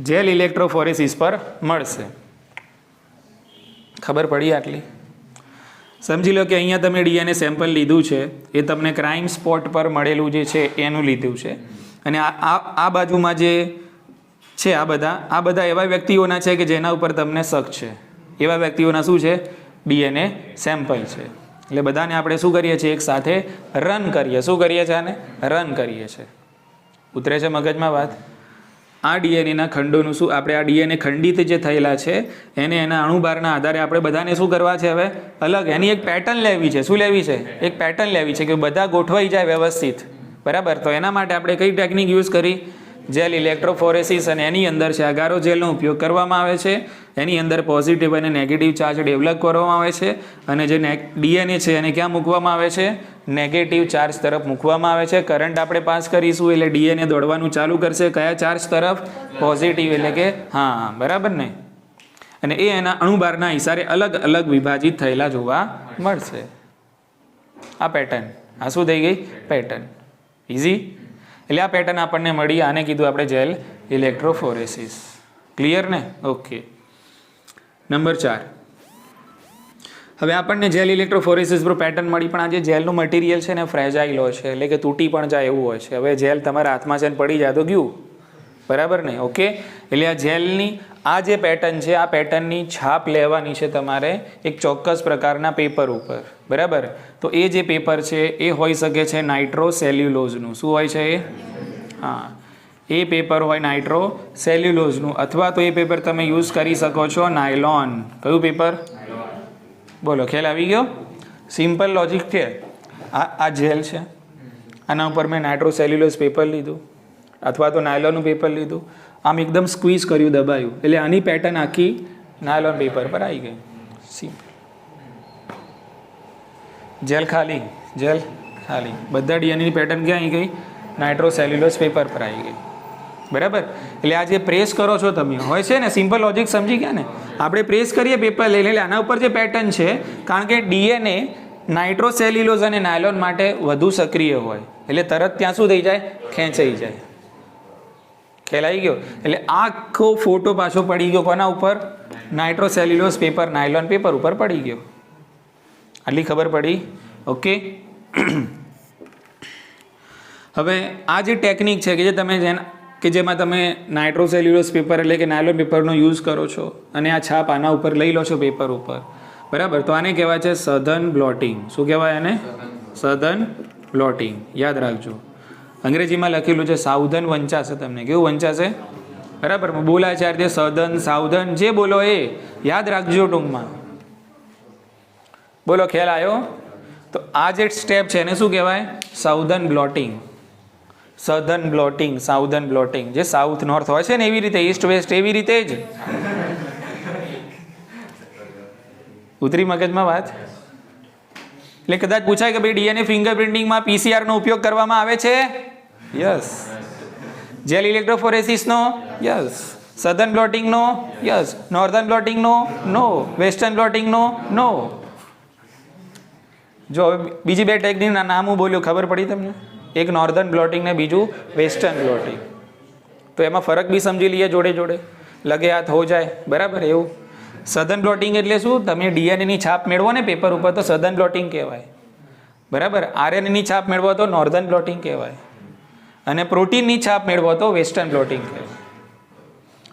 જેલ ઇલેક્ટ્રોફોરેસિસ પર મળશે. ખબર પડી આટલી? સમજી લો કે અહીંયા તમે ડીએનએ સેમ્પલ લીધું છે, એ તમને ક્રાઇમ સ્પોટ પર મળેલું જે છે એનું લીધું છે. અને આ બાજુમાં જે છે આ બધા એવા વ્યક્તિઓના છે કે જેના ઉપર તમને શક છે. એવા વ્યક્તિઓના શું છે? ડીએનએ સેમ્પલ છે. એટલે બધાને આપણે શું કરીએ છીએ? એક સાથે રન કરીએ. શું કરીએ છીએ? આને રન કરીએ છીએ. ઉતરે છે મગજમાં વાત? આ ડીએનએના ખંડોનું શું આપણે આ ડીએનએ ખંડિત જે થયેલા છે એને એના અણુભારના આધારે આપણે બધાને શું કરવા છે હવે અલગ એની એક પેટર્ન લેવી છે. શું લેવી છે? એક પેટર્ન લેવી છે કે બધા ગોઠવાઈ જાય વ્યવસ્થિત. બરાબર. તો એના માટે આપણે કઈ ટેકનિક યુઝ કરી? Jail electrophoresis. અને એની અંદર છે અગારો જેલનો ઉપયોગ કરવામાં આવે છે. એની અંદર પોઝિટિવ અને નેગેટિવ ચાર્જ ડેવલપ કરવામાં આવે છે અને જે ડીએનએ છે એને ક્યાં મૂકવામાં આવે છે? નેગેટિવ ચાર્જ તરફ મૂકવામાં આવે છે. કરંટ આપણે પાસ કરીશું એટલે ડીએનએ દોડવાનું ચાલુ કરશે. કયા ચાર્જ તરફ? પોઝિટિવ. એટલે કે હા, બરાબર ને. અને એ એના અણુભારના હિસારે અલગ અલગ વિભાજિત થયેલા જોવા મળશે. આ પેટર્ન. આ શું થઈ ગઈ? પેટર્ન. ઇઝી. એટલે આ પેટર્ન આપણને મળી. આને કીધું આપણે જેલ ઇલેક્ટ્રોફોરેસિસ. ક્લિયર ને? ઓકે. નંબર 4. હવે આપણને જેલ ઇલેક્ટ્રોફોરેસિસ પર પેટર્ન મળી, પણ આ જે જેલનું મટીરિયલ છે ને ફ્રેજાઇલ હોય છે, એટલે કે તૂટી પણ જાય એવું હોય છે. હવે જેલ તમારા હાથમાં છે ને પડી જાય તો ગયું. બરાબર ને? ઓકે. એટલે આ જેલની આ જે પેટર્ન છે આ પેટર્નની છાપ લેવાની છે તમારે એક ચોક્કસ પ્રકારના પેપર ઉપર. બરાબર. તો એ જે પેપર છે એ હોઈ શકે છે નાઇટ્રોસેલ્યુલોઝનું. શું હોય છે એ? હા, એ પેપર હોય નાઇટ્રોસેલ્યુલોઝનું. અથવા તો એ પેપર તમે યુઝ કરી શકો છો નાયલોન. કયું પેપર? બોલો, ખ્યાલ આવી ગયો? સિમ્પલ લોજિક છે. આ જેલ છે, આના ઉપર મેં નાઇટ્રોસેલ્યુલોઝ પેપર લીધું અથવા તો નાયલોનનું પેપર લીધું, આમ એકદમ સ્ક્વીઝ કર્યું, દબાયું, એટલે આની પેટર્ન આખી નાયલોન પેપર પર આવી ગઈ. સિમ્પલ. જેલ ખાલી, જેલ ખાલી. બધા ડીએનએની પેટર્ન ક્યાં આવી ગઈ? નાઇટ્રોસેલ્યુલોઝ પેપર પર આવી ગઈ. બરાબર. એટલે આ જે પ્રેસ કરો છો તમે હોય છે ને, સિમ્પલ લોજિક સમજી ગયા ને? આપણે પ્રેસ કરીએ પેપર લઈને, એટલે આના ઉપર જે પેટર્ન છે, કારણ કે ડીએનએ નાઇટ્રોસેલ્યુલોઝ અને નાયલોન માટે વધુ સક્રિય હોય એટલે તરત ત્યાં શું થઈ જાય? ખેંચાઈ જાય. ખ્યાલ આવી ગયો? એટલે આખો ફોટો પાછો પડી ગયો કોના ઉપર? નાઇટ્રોસેલ્યુલોઝ પેપર નાયલોન પેપર ઉપર પડી ગયો. આટલી ખબર પડી? ઓકે. હવે આ જે ટેકનિક છે કે જે તમે જેમાં તમે નાઇટ્રોસેલ્યુલોઝ પેપર એટલે કે નાયલોન પેપરનો યુઝ કરો છો અને આ છાપ આના ઉપર લઈ લો છો પેપર ઉપર. બરાબર. તો આને કહેવાય છે સઘન બ્લોટિંગ. શું કહેવાય આને? સઘન બ્લોટિંગ. યાદ રાખજો. અંગ્રેજીમાં લખેલું છે સાવધાન વંચાશે તમને. કેવું વંચાશે? બરાબર. બોલાય છે તે સઘન સાવધાન જે બોલો એ યાદ રાખજો ટૂંકમાં. બોલો, ખ્યાલ આવ્યો? તો આ જે સ્ટેપ છે એને શું કહેવાય? સાવધાન બ્લોટિંગ. સધન બ્લોટિંગ, સાઉધન બ્લોટિંગ. જે સાઉથ નોર્થ હોય છે ને એવી રીતે, ઈસ્ટ વેસ્ટ એવી રીતે જ. ઉતરી મગજમાં વાત? એટલે કદાચ પૂછાય કે ભાઈ ડીએનએ ફિંગરપ્રિન્ટિંગમાં પીસીઆર નો ઉપયોગ કરવામાં આવે છે? યસ. જેલ ઇલેક્ટ્રોફોરેસિસ નો? યસ. સધન બ્લોટિંગ નો? યસ. નોર્ધન બ્લોટિંગ નો? નો. વેસ્ટર્ન બ્લોટિંગ નો? નો. જો બીજી બે ટેકનિકના નામ હું બોલ્યો, ખબર પડી તમને? એક નોર્ધન બ્લોટિંગ ને બીજું વેસ્ટર્ન બ્લોટિંગ. તો એમાં ફરક બી સમજી લઈએ જોડે જોડે, લગે હાથ હો જાય. બરાબર. એવું સધન બ્લોટિંગ એટલે શું? તમે ડીએનએની છાપ મેળવો ને પેપર ઉપર તો સધન બ્લોટિંગ કહેવાય. બરાબર. આરએનએની છાપ મેળવો તો નોર્ધન બ્લોટિંગ કહેવાય. અને પ્રોટીનની છાપ મેળવો તો વેસ્ટર્ન બ્લોટિંગ કહેવાય.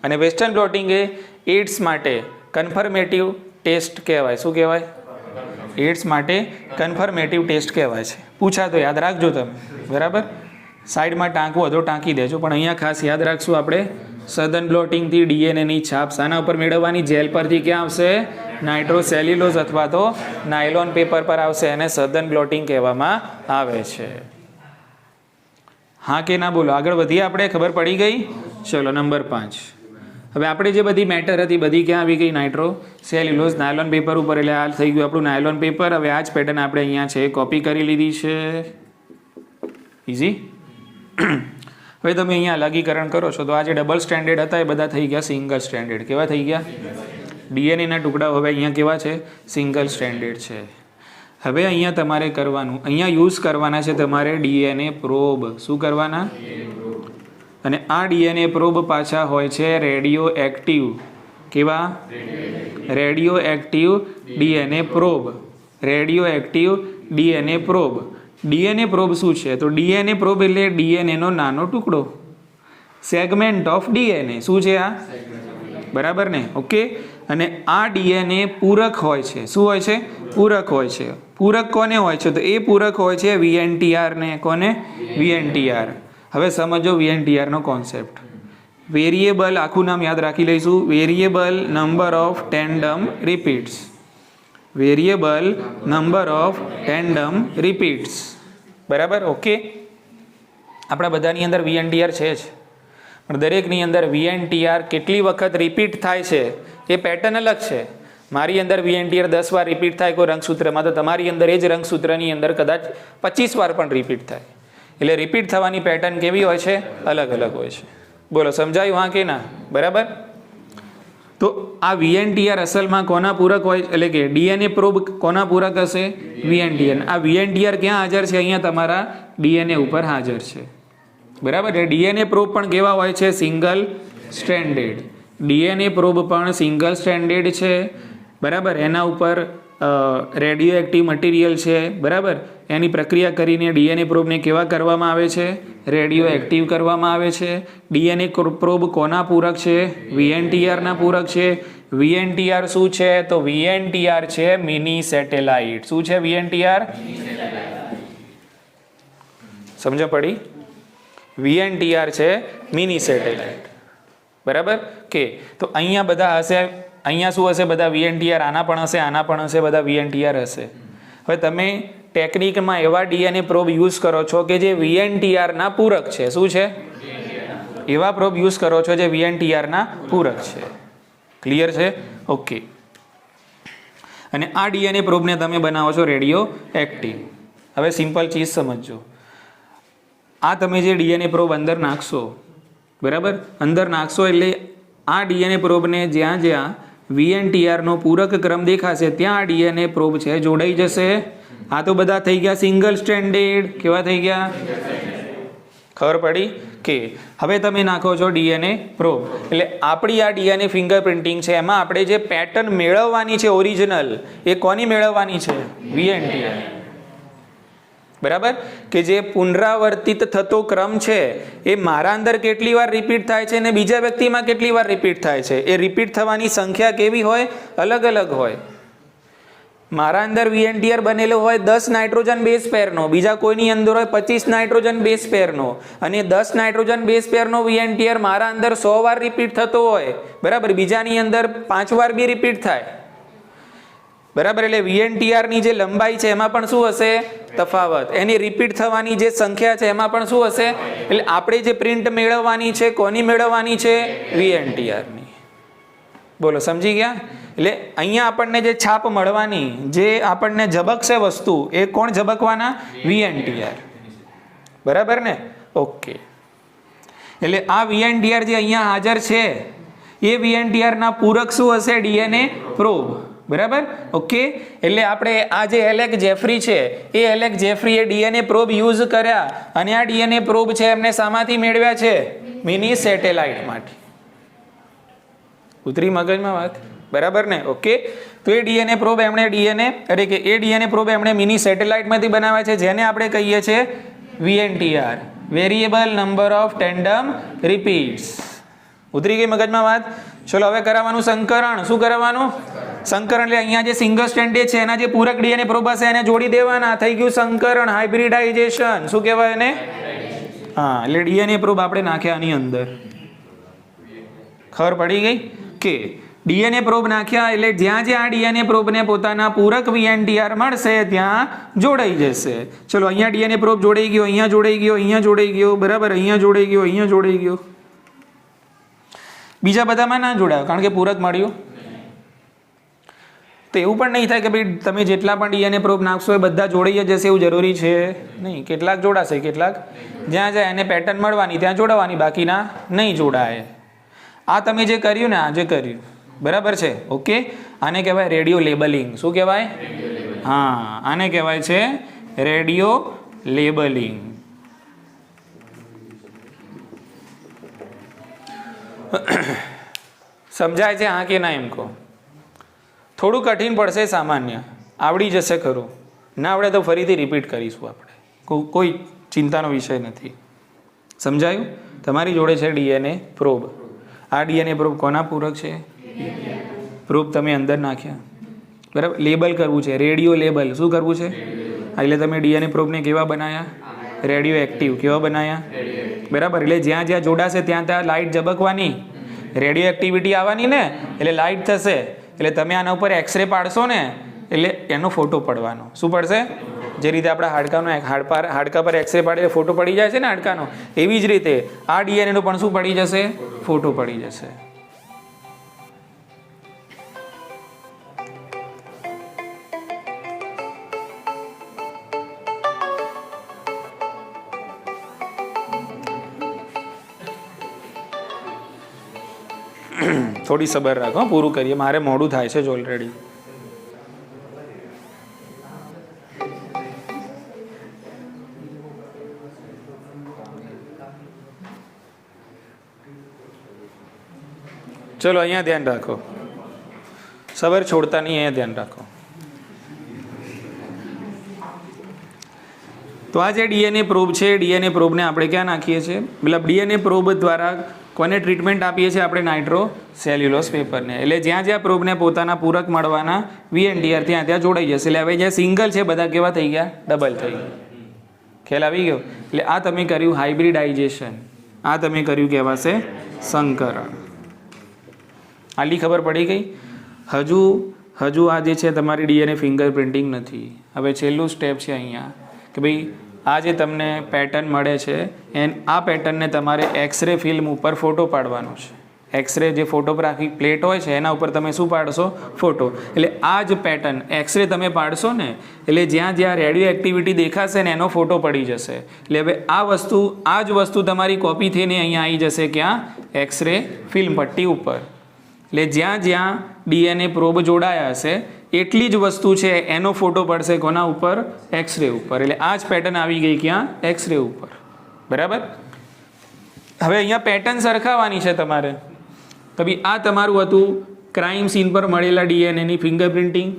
અને વેસ્ટર્ન બ્લોટિંગ એ એડ્સ માટે કન્ફર્મેટિવ ટેસ્ટ કહેવાય. શું કહેવાય? એડ્સ માટે કન્ફર્મેટિવ ટેસ્ટ કહેવાય છે. પૂછા તો યાદ રાખજો તમે. બરાબર. સાઈડમાં ટાંકવું હતો ટાંકી દેજો, પણ અહીંયા ખાસ યાદ રાખશું આપણે સધન બ્લોટિંગથી ડીએનએની છાપ શાના ઉપર મેળવવાની? જેલ પરથી ક્યાં આવશે? નાઇટ્રોસેલ્યુલોઝ અથવા તો નાયલોન પેપર પર આવશે. એને સધન બ્લોટિંગ કહેવામાં આવે છે. હા કે ના બોલો? આગળ વધીએ આપણે. ખબર પડી ગઈ? ચલો નંબર 5. હવે આપણે જે બધી મેટર હતી બધી ક્યાં આવી ગઈ? નાઇટ્રોસેલ્યુલોઝ નાયલોન પેપર ઉપર. એટલે આ થઈ ગયું આપણું નાયલોન પેપર. હવે આ જ પેટર્ન આપણે અહીંયા છે કોપી કરી લીધી છે. ઇઝી. હવે તમે અહીંયા અલગીકરણ કરો છો તો આ જે ડબલ સ્ટેન્ડર્ડ હતા એ બધા થઈ ગયા સિંગલ સ્ટેન્ડર્ડ. કેવા થઈ ગયા? ડીએનએના ટુકડાઓ હવે અહીંયા કેવા છે? સિંગલ સ્ટેન્ડર્ડ છે. હવે અહીંયા તમારે કરવાનું, અહીંયા યુઝ કરવાના છે તમારે ડીએનએ પ્રોબ. શું કરવાના? અને આ ડીએનએ પ્રોબ પાછા હોય છે રેડિયો એક્ટિવ. કેવા? Radio active DNA probe. Radio active DNA probe. DNA probe શું છે? તો ડીએનએ પ્રોબ એટલે ડીએનએનો નાનો ટુકડો, સેગમેન્ટ ઓફ ડીએનએ. શું છે આ? બરાબર ને? ઓકે. અને આ ડીએનએ પૂરક હોય છે. શું હોય છે? પૂરક હોય છે. પૂરક કોને હોય છે? તો એ પૂરક હોય છે વીએનટીઆર ને. કોને? વીએનટીઆર. હવે સમજો વીએનટીઆર નો કોન્સેપ્ટ. વેરિયેબલ આખું નામ યાદ રાખી લઈશું, variable number of tandem repeats, variable number of tandem repeats, બરાબર. ઓકે, આપણા બધાની અંદર VNTR છે જ, પણ દરેકની અંદર VNTR કેટલી વખત રિપીટ થાય છે એ પેટર્ન અલગ છે. મારી અંદર VNTR 10 વાર રિપીટ થાય કોઈ રંગસૂત્રમાં, તો તમારી અંદર એ જ રંગસૂત્રની અંદર કદાચ 25 વાર પણ રિપીટ થાય. એટલે રિપીટ થવાની પેટર્ન કેવી હોય છે? અલગ અલગ હોય છે. બોલો, સમજાયું હા કે ના? બરાબર. તો આ VNTR અસલમાં કોના પૂરક હોય? એટલે કે DNA પ્રોબ કોના પૂરક હશે? VNTR. આ VNTR ક્યાં હાજર છે? અહીંયા તમારા DNA ઉપર હાજર છે, બરાબર. DNA પ્રોબ પણ કેવા હોય છે? Single stranded. DNA પ્રોબ પણ સિંગલ સ્ટ્રેન્ડેડ છે, બરાબર. એના ઉપર રેડિયો એક્ટિવ મટીરિયલ છે, બરાબર. એની પ્રક્રિયા કરીને DNA પ્રોબને કેવા કરવામાં આવે છે? રેડિયો એક્ટિવ કરવામાં આવે છે. DNA પ્રોબ કોના પૂરક છે? VNTR ના પૂરક છે. VNTR શું છે? તો VNTR છે મિની સેટેલાઇટ. શું છે VNTR? સમજ પડી? VNTR છે મિની સેટેલાઇટ, બરાબર. કે તો અહીંયા બધા હશે, અહીંયા શું હશે? બધા VNTR. આના પણ હશે, આના પણ હશે, બધા VNTR હશે. હવે તમે ટેકનિકમાં એવા DNA પ્રોબ યુઝ કરો છો કે જે VNTR ના પૂરક છે. શું છે? એવા પ્રોબ યુઝ કરો છો જે VNTR ના પૂરક છે. ક્લિયર છે? ઓકે. અને આ DNA પ્રોબને તમે બનાવો છો રેડિયો એક્ટિવ. હવે સિમ્પલ ચીજ સમજજો. આ તમે જે DNA પ્રોબ અંદર નાખશો, બરાબર, અંદર નાખશો એટલે આ DNA પ્રોબને જ્યાં જ્યાં VNTR નો પૂરક ક્રમ દેખાશે ત્યાં આ DNA પ્રોબ છે જોડાઈ જશે. આ તો બધા થઈ ગયા સિંગલ સ્ટ્રેન્ડેડ. કેવા થઈ ગયા? ખબર પડી? કે હવે તમે નાખો છો DNA પ્રોબ, એટલે આપણી આ DNA ફિંગરપ્રિન્ટિંગ છે, એમાં આપણે જે પેટર્ન મેળવવાની છે ઓરિજિનલ, એ કોની મેળવવાની છે? VNTR, બરાબર. કે જે પુનરાવર્તિત થતો ક્રમ છે એ મારા અંદર કેટલી વાર રિપીટ થાય છે અને બીજા વ્યક્તિમાં કેટલી વાર રિપીટ થાય છે, એ રિપીટ થવાની સંખ્યા કેવી હોય? અલગ અલગ હોય. મારા અંદર VNTR બનેલો હોય 10 નાઇટ્રોજન બેઝ પેરનો, બીજા કોઈની અંદર હોય 25 નાઇટ્રોજન બેઝ પેરનો, અને 10 નાઇટ્રોજન બેઝ પેરનો VNTR મારા અંદર 100 વાર રિપીટ થતો હોય, બરાબર, બીજાની અંદર 5 વાર બી રિપીટ થાય, બરાબર. એટલે VNTR ની જે લંબાઈ છે એમાં પણ શું હશે? તફાવત. એની રિપીટ થવાની જે સંખ્યા છે એમાં પણ શું હશે? એટલે આપણે જે પ્રિન્ટ મેળવવાની છે કોની મેળવવાની છે? VNTR ની. બોલો, સમજી ગયા? એટલે અહીંયા આપણને જે છાપ મળવાની, જે આપણને ઝબકશે વસ્તુ, એ કોણ ઝબકવાના? VNTR, બરાબર ને? ઓકે. એટલે આ VNTR જે અહીંયા હાજર છે એ VNTR ના પૂરક શું હશે? DNA પ્રોબ, બરાબર. ઓકે. એટલે આપણે આ જે એલેક જેફરી છે એ એલેક જેફરીએ DNA પ્રોબ યુઝ કર્યા, અને આ DNA પ્રોબ છે એમને શામાંથી મેળવ્યા છે? મિની સેટેલાઇટ માંથી. ઉતરી મગજમાં વાત? બરાબર ને? ઓકે. તો એ DNA પ્રોબ એમણે DNA પ્રોબ એમણે મિની સેટેલાઇટમાંથી બનાવ્યા છે, જેને આપણે કહીએ છીએ VNTR, variable number of tandem repeats. ઉતરી ગઈ મગજમાં વાત? ચલો હવે કરાવવાનું સંકરણ. શું કરાવવાનું? સંકરણ. એટલે અહીંયા જે સિંગલ સ્ટ્રેન્ડેડ છે એના જે પૂરક DNA પ્રોબ હશે એને જોડી દેવાના. થઈ ગયું સંકરણ, હાઇબ્રિડાઇઝેશન. શું કહેવાય એને? હા. એટલે DNA પ્રોબ આપણે નાખ્યા આની અંદર. ખબર પડી ગઈ? કે DNA પ્રોબ નાખ્યા એટલે જ્યાં જ્યાં DNA પ્રોબને પોતાના પૂરક VNTR મળશે ત્યાં જોડાઈ જશે. ચલો અહીંયા DNA પ્રોબ જોડાઈ ગયો, અહીંયા જોડાઈ ગયો, અહીંયા જોડાઈ ગયો, બરાબર, અહીંયા જોડાઈ ગયો, અહીંયા જોડાઈ ગયો. બીજા બધામાં ના જોડાયો કારણ કે પૂરક મળ્યું. તો એવું પણ નહીં થાય કે ભાઈ તમે જેટલા પણ DNA પ્રોબ નાખશો એ બધા જોડાઈ જશે, એવું જરૂરી છે નહીં. કેટલાક જોડાશે, કેટલાક જ્યાં જ્યાં એને પેટર્ન મળવાની ત્યાં જોડાવાની, બાકીના નહીં જોડાય. આ તમે જે કર્યું ને, આ જે કર્યું, બરાબર છે? ઓકે. આને કહેવાય રેડિયો લેબલિંગ. શું કહેવાય? હા, આને કહેવાય છે રેડિયો લેબલિંગ. સમજાય છે હા કે ના? એમ કહો. થોડું કઠિન પડશે, સામાન્ય. આવડી જશે ખરું. ના આવડે તો ફરીથી રિપીટ કરીશું આપણે, કોઈ ચિંતાનો વિષય નથી. સમજાયું? તમારી જોડે છે DNA પ્રોબ. આ DNA પ્રોબ કોના પૂરક છે? પ્રોબ તમે અંદર નાખ્યા, બરાબર. લેબલ કરવું છે, રેડિયો લેબલ. શું કરવું છે? એટલે તમે DNA પ્રોબને કેવા બનાવ્યા? Radio active. કેવા બનાવ્યા? બરાબર. એટલે જ્યાં જ્યાં જોડાશે ત્યાં ત્યાં લાઇટ ઝબકવાની, રેડિયો એક્ટિવિટી આવવાની ને, એટલે લાઇટ થશે. એટલે તમે આના ઉપર એક્સરે પાડશો ને એટલે એનો ફોટો પડવાનો. શું પડશે? જે રીતે આપણા હાડકા પર એક્સરે પાડીને ફોટો પડી જાય છે ને હાડકાનો, એવી જ રીતે આ ડીએનએનો પણ શું પડી જશે? ફોટો પડી જશે. થોડી સબર રાખો, પૂરું કરીએ, મારે મોડું થાય છે ઓલરેડી. ચલો અહીંયા ધ્યાન રાખો, સબર છોડતા નહીં, અહીંયા ધ્યાન રાખો. તો આ જે ડીએનએ પ્રોબ છે, ડીએનએ પ્રોબને આપણે ક્યાં નાખીએ છીએ? મતલબ ડીએનએ પ્રોબ દ્વારા કોને ટ્રીટમેન્ટ આપીએ છીએ આપણે? Nitro cellulose પેપરને. એટલે જ્યાં જ્યાં પ્રોબને પોતાના પૂરક મળવાના VNTR ત્યાં ત્યાં જોડાઈ જશે. એટલે હવે જ્યાં સિંગલ છે બધા કેવા થઈ ગયા? ડબલ થઈ ગયા. ખ્યાલ આવી ગયો? એટલે આ તમે કર્યું હાઇબ્રિડાઇઝેશન, આ તમે કર્યું કહેવાશે સંકરણ. આટલી ખબર પડી ગઈ? હજુ આ જે છે તમારી ડીએનએ ફિંગરપ્રિન્ટિંગ નથી. હવે છેલ્લું સ્ટેપ છે અહીંયા કે ભાઈ આ જે તમને પેટર્ન મળે છે આ પેટર્નને તમારે એક્સરે ફિલ્મ ઉપર ફોટો પાડવાનો છે. એક્સરે જે ફોટોગ્રાફી પ્લેટ હોય છે એના ઉપર તમે શું પાડશો? ફોટો. એટલે આ જ પેટર્ન એક્સરે તમે પાડશો ને એટલે જ્યાં જ્યાં રેડિયો એક્ટિવિટી દેખાશે ને એનો ફોટો પડી જશે. એટલે હવે આ જ વસ્તુ તમારી કોપી થઈને અહીંયા આવી જશે. ક્યાં? એક્સરે ફિલ્મ પટ્ટી ઉપર. એટલે જ્યાં જ્યાં ડીએનએ પ્રોબ જોડાયા હશે એટલી જ વસ્તુ છે એનો ફોટો પડશે કોના ઉપર? એક્સરે ઉપર. એટલે આ જ પેટર્ન આવી ગઈ ક્યાં? એક્સરે ઉપર. બરાબર. હવે અહીંયા પેટર્ન સરખાવવાની છે તમારે. તો ભાઈ આ તમારું હતું ક્રાઇમ સીન પર મળેલા ડીએનએની ફિંગરપ્રિન્ટિંગ.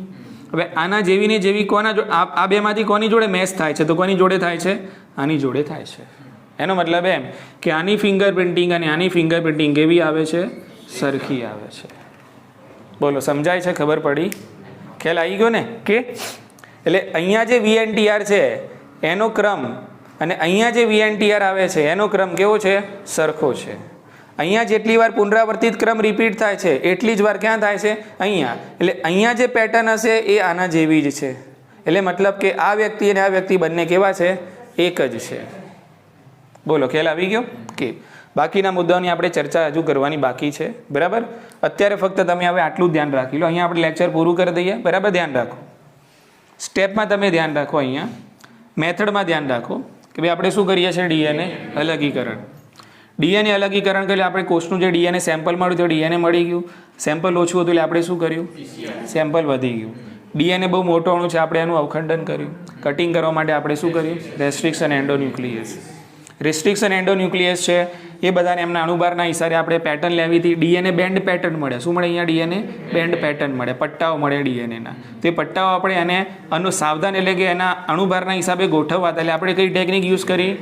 હવે આના જેવી ને જેવી કોના આ બેમાંથી કોની જોડે મેચ થાય છે? તો કોની જોડે થાય છે? આની જોડે થાય છે. એનો મતલબ એમ કે આની ફિંગરપ્રિન્ટિંગ અને આની ફિંગરપ્રિન્ટિંગ કેવી આવે છે? સરખી આવે છે. બોલો, સમજાય છે? ખબર પડી? ખ્યાલ આવી ગયો ને? કે એટલે અહીંયા જે VNTR છે એનો ક્રમ અને અહીંયા જે VNTR આવે છે એનો ક્રમ કેવો છે? સરખો છે. અહીંયા જેટલી વાર પુનરાવર્તિત ક્રમ રિપીટ થાય છે એટલી જ વાર ક્યાં થાય છે? અહીંયા. એટલે અહીંયા જે પેટર્ન હશે એ આના જેવી જ છે. એટલે મતલબ કે આ વ્યક્તિ અને આ વ્યક્તિ બંને કેવા છે? એક જ છે. બોલો, ખ્યાલ આવી ગયો? કે બાકીના મુદ્દાઓની આપણે ચર્ચા હજુ કરવાની બાકી છે. બરાબર. અત્યારે ફક્ત તમે હવે આટલું જ ધ્યાન રાખી લો. અહીંયા આપણે લેક્ચર પૂરું કરી દઈએ. બરાબર. ધ્યાન રાખો, સ્ટેપમાં તમે ધ્યાન રાખો, અહીંયા મેથડમાં ધ્યાન રાખો કે ભાઈ આપણે શું કરીએ છીએ? ડીએનએ અલગીકરણ. ડીએનએ અલગીકરણ એટલે આપણે કોષનું જે ડીએનએ સેમ્પલ મળ્યું તો ડીએનએ મળી ગયું. સેમ્પલ ઓછું હતું એટલે આપણે શું કર્યું? સેમ્પલ વધી ગયું. ડીએનએ બહુ મોટો અણુ છે, આપણે એનું અવખંડન કર્યું. કટિંગ કરવા માટે આપણે શું કર્યું? Restriction endonuclease. રિસ્ટ્રિક્શન એન્ડોન્યુક્લિયસ છે એ બધાને એમના અણુબારના હિસાબે આપણે પેટર્ન લેવી હતી. ડીએનએ બેન્ડ પેટર્ન મળે. શું મળે? અહીંયા ડીએનએ બેન્ડ પેટર્ન મળે, પટ્ટાઓ મળે ડીએનએના. તે પટ્ટાઓ આપણે એને સાવધાન એટલે કે એના અણુભારના હિસાબે ગોઠવવા હતા. એટલે આપણે કઈ ટેકનિક યુઝ કરી?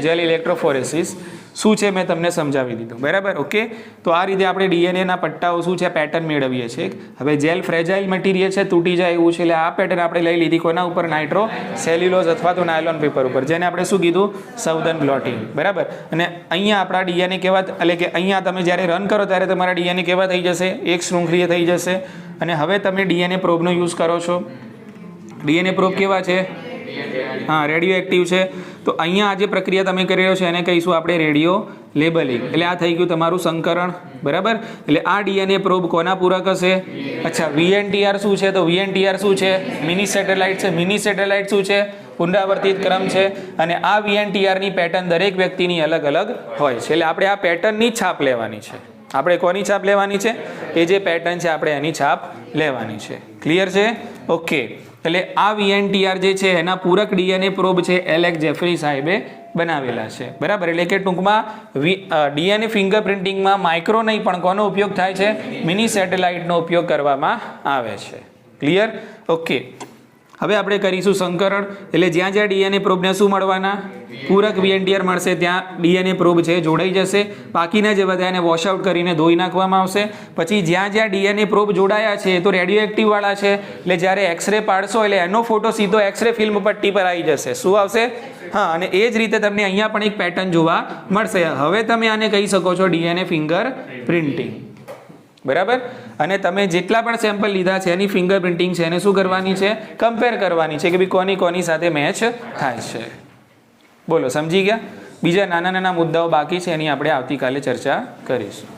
Jail electrophoresis. શું છે મેં તમને સમજાવી દીધું. બરાબર. ઓકે. તો આ રીતે આપણે ડીએનએના પટ્ટાઓ શું છે? પેટર્ન મેળવીએ છીએ. હવે જેલ ફ્રેજાઇલ મટીરિયલ છે, તૂટી જાય એવું છે. એટલે આ પેટર્ન આપણે લઈ લીધી કોના ઉપર? નાઇટ્રો સેલ્યુલોઝ અથવા તો નાયલોન પેપર ઉપર, જેને આપણે શું કીધું? સાવધાન બ્લોટિંગ. બરાબર. અને અહીંયા આપણા ડીએનએ કેવા એટલે કે અહીંયા તમે જ્યારે રન કરો ત્યારે તમારા ડીએનએ કેવા થઈ જશે? એક શૃંખલીય થઈ જશે. અને હવે તમે ડીએનએ પ્રોબનો યુઝ કરો છો. ડીએનએ પ્રોબ કેવા છે? હા, રેડિયો એક્ટિવ છે. તો અહીંયા આ જે પ્રક્રિયા તમે કરી રહ્યો છો એને કહીશું આપણે રેડિયો લેબલિંગ. એટલે આ થઈ ગયું તમારું સંકરણ. બરાબર. એટલે આ ડીએનએ પ્રોબ કોના પૂરક હશે? અચ્છા, VNTR શું છે? તો VNTR શું છે? મિની સેટેલાઇટ છે. મિની સેટેલાઇટ શું છે? પુનરાવર્તિત ક્રમ છે. અને આ VNTR ની પેટર્ન દરેક વ્યક્તિની અલગ અલગ હોય છે. એટલે આપણે આ પેટર્નની છાપ લેવાની છે. આપણે કોની છાપ લેવાની છે? એ જે પેટર્ન છે આપણે એની છાપ લેવાની છે. ક્લિયર છે? ઓકે. એટલે આ VNTR જે છે એના પૂરક ડીએનએ પ્રોબ છે એલેક્સ જેફરી સાહેબે બનાવેલા છે. બરાબર. એટલે કે ટૂંકમાં ડીએનએ ફિંગરપ્રિન્ટિંગમાં માઇક્રો નહીં પણ કોનો ઉપયોગ થાય છે? મિની સેટેલાઇટનો ઉપયોગ કરવામાં આવે છે. ક્લિયર? ઓકે. હવે આપણે કરીશું સંકરણ. એટલે જ્યાં જ્યાં ડીએનએ પ્રોબને શું મળવાના? પૂરક VNTR મળશે ત્યાં ડીએનએ પ્રોબ છે જોડાઈ જશે. બાકીના જે બધા એને વોશ આઉટ કરીને ધોઈ નાખવામાં આવશે. પછી જ્યાં જ્યાં ડીએનએ પ્રોબ જોડાયા છે એ તો રેડિયો એક્ટિવ વાળા છે. એટલે જ્યારે એક્સરે પાડશો એટલે એનો ફોટો સીધો એક્સરે ફિલ્મ પટ્ટી પર આવી જશે. શું આવશે? હા, અને એ જ રીતે તમને અહીંયા પણ એક પેટર્ન જોવા મળશે. હવે તમે આને કહી શકો છો DNA ફિંગર પ્રિન્ટિંગ. બરાબર. અને તમે જેટલા પણ સેમ્પલ લીધા છે એની ફિંગર પ્રિન્ટિંગ છે એને શું કરવાની છે? કમ્પેર કરવાની છે કે ભાઈ કોની કોની સાથે મેચ થાય છે. બોલો, સમજી ગયા? બીજા નાના નાના મુદ્દાઓ બાકી છે, એની આપણે આવતીકાલે ચર્ચા કરીશું.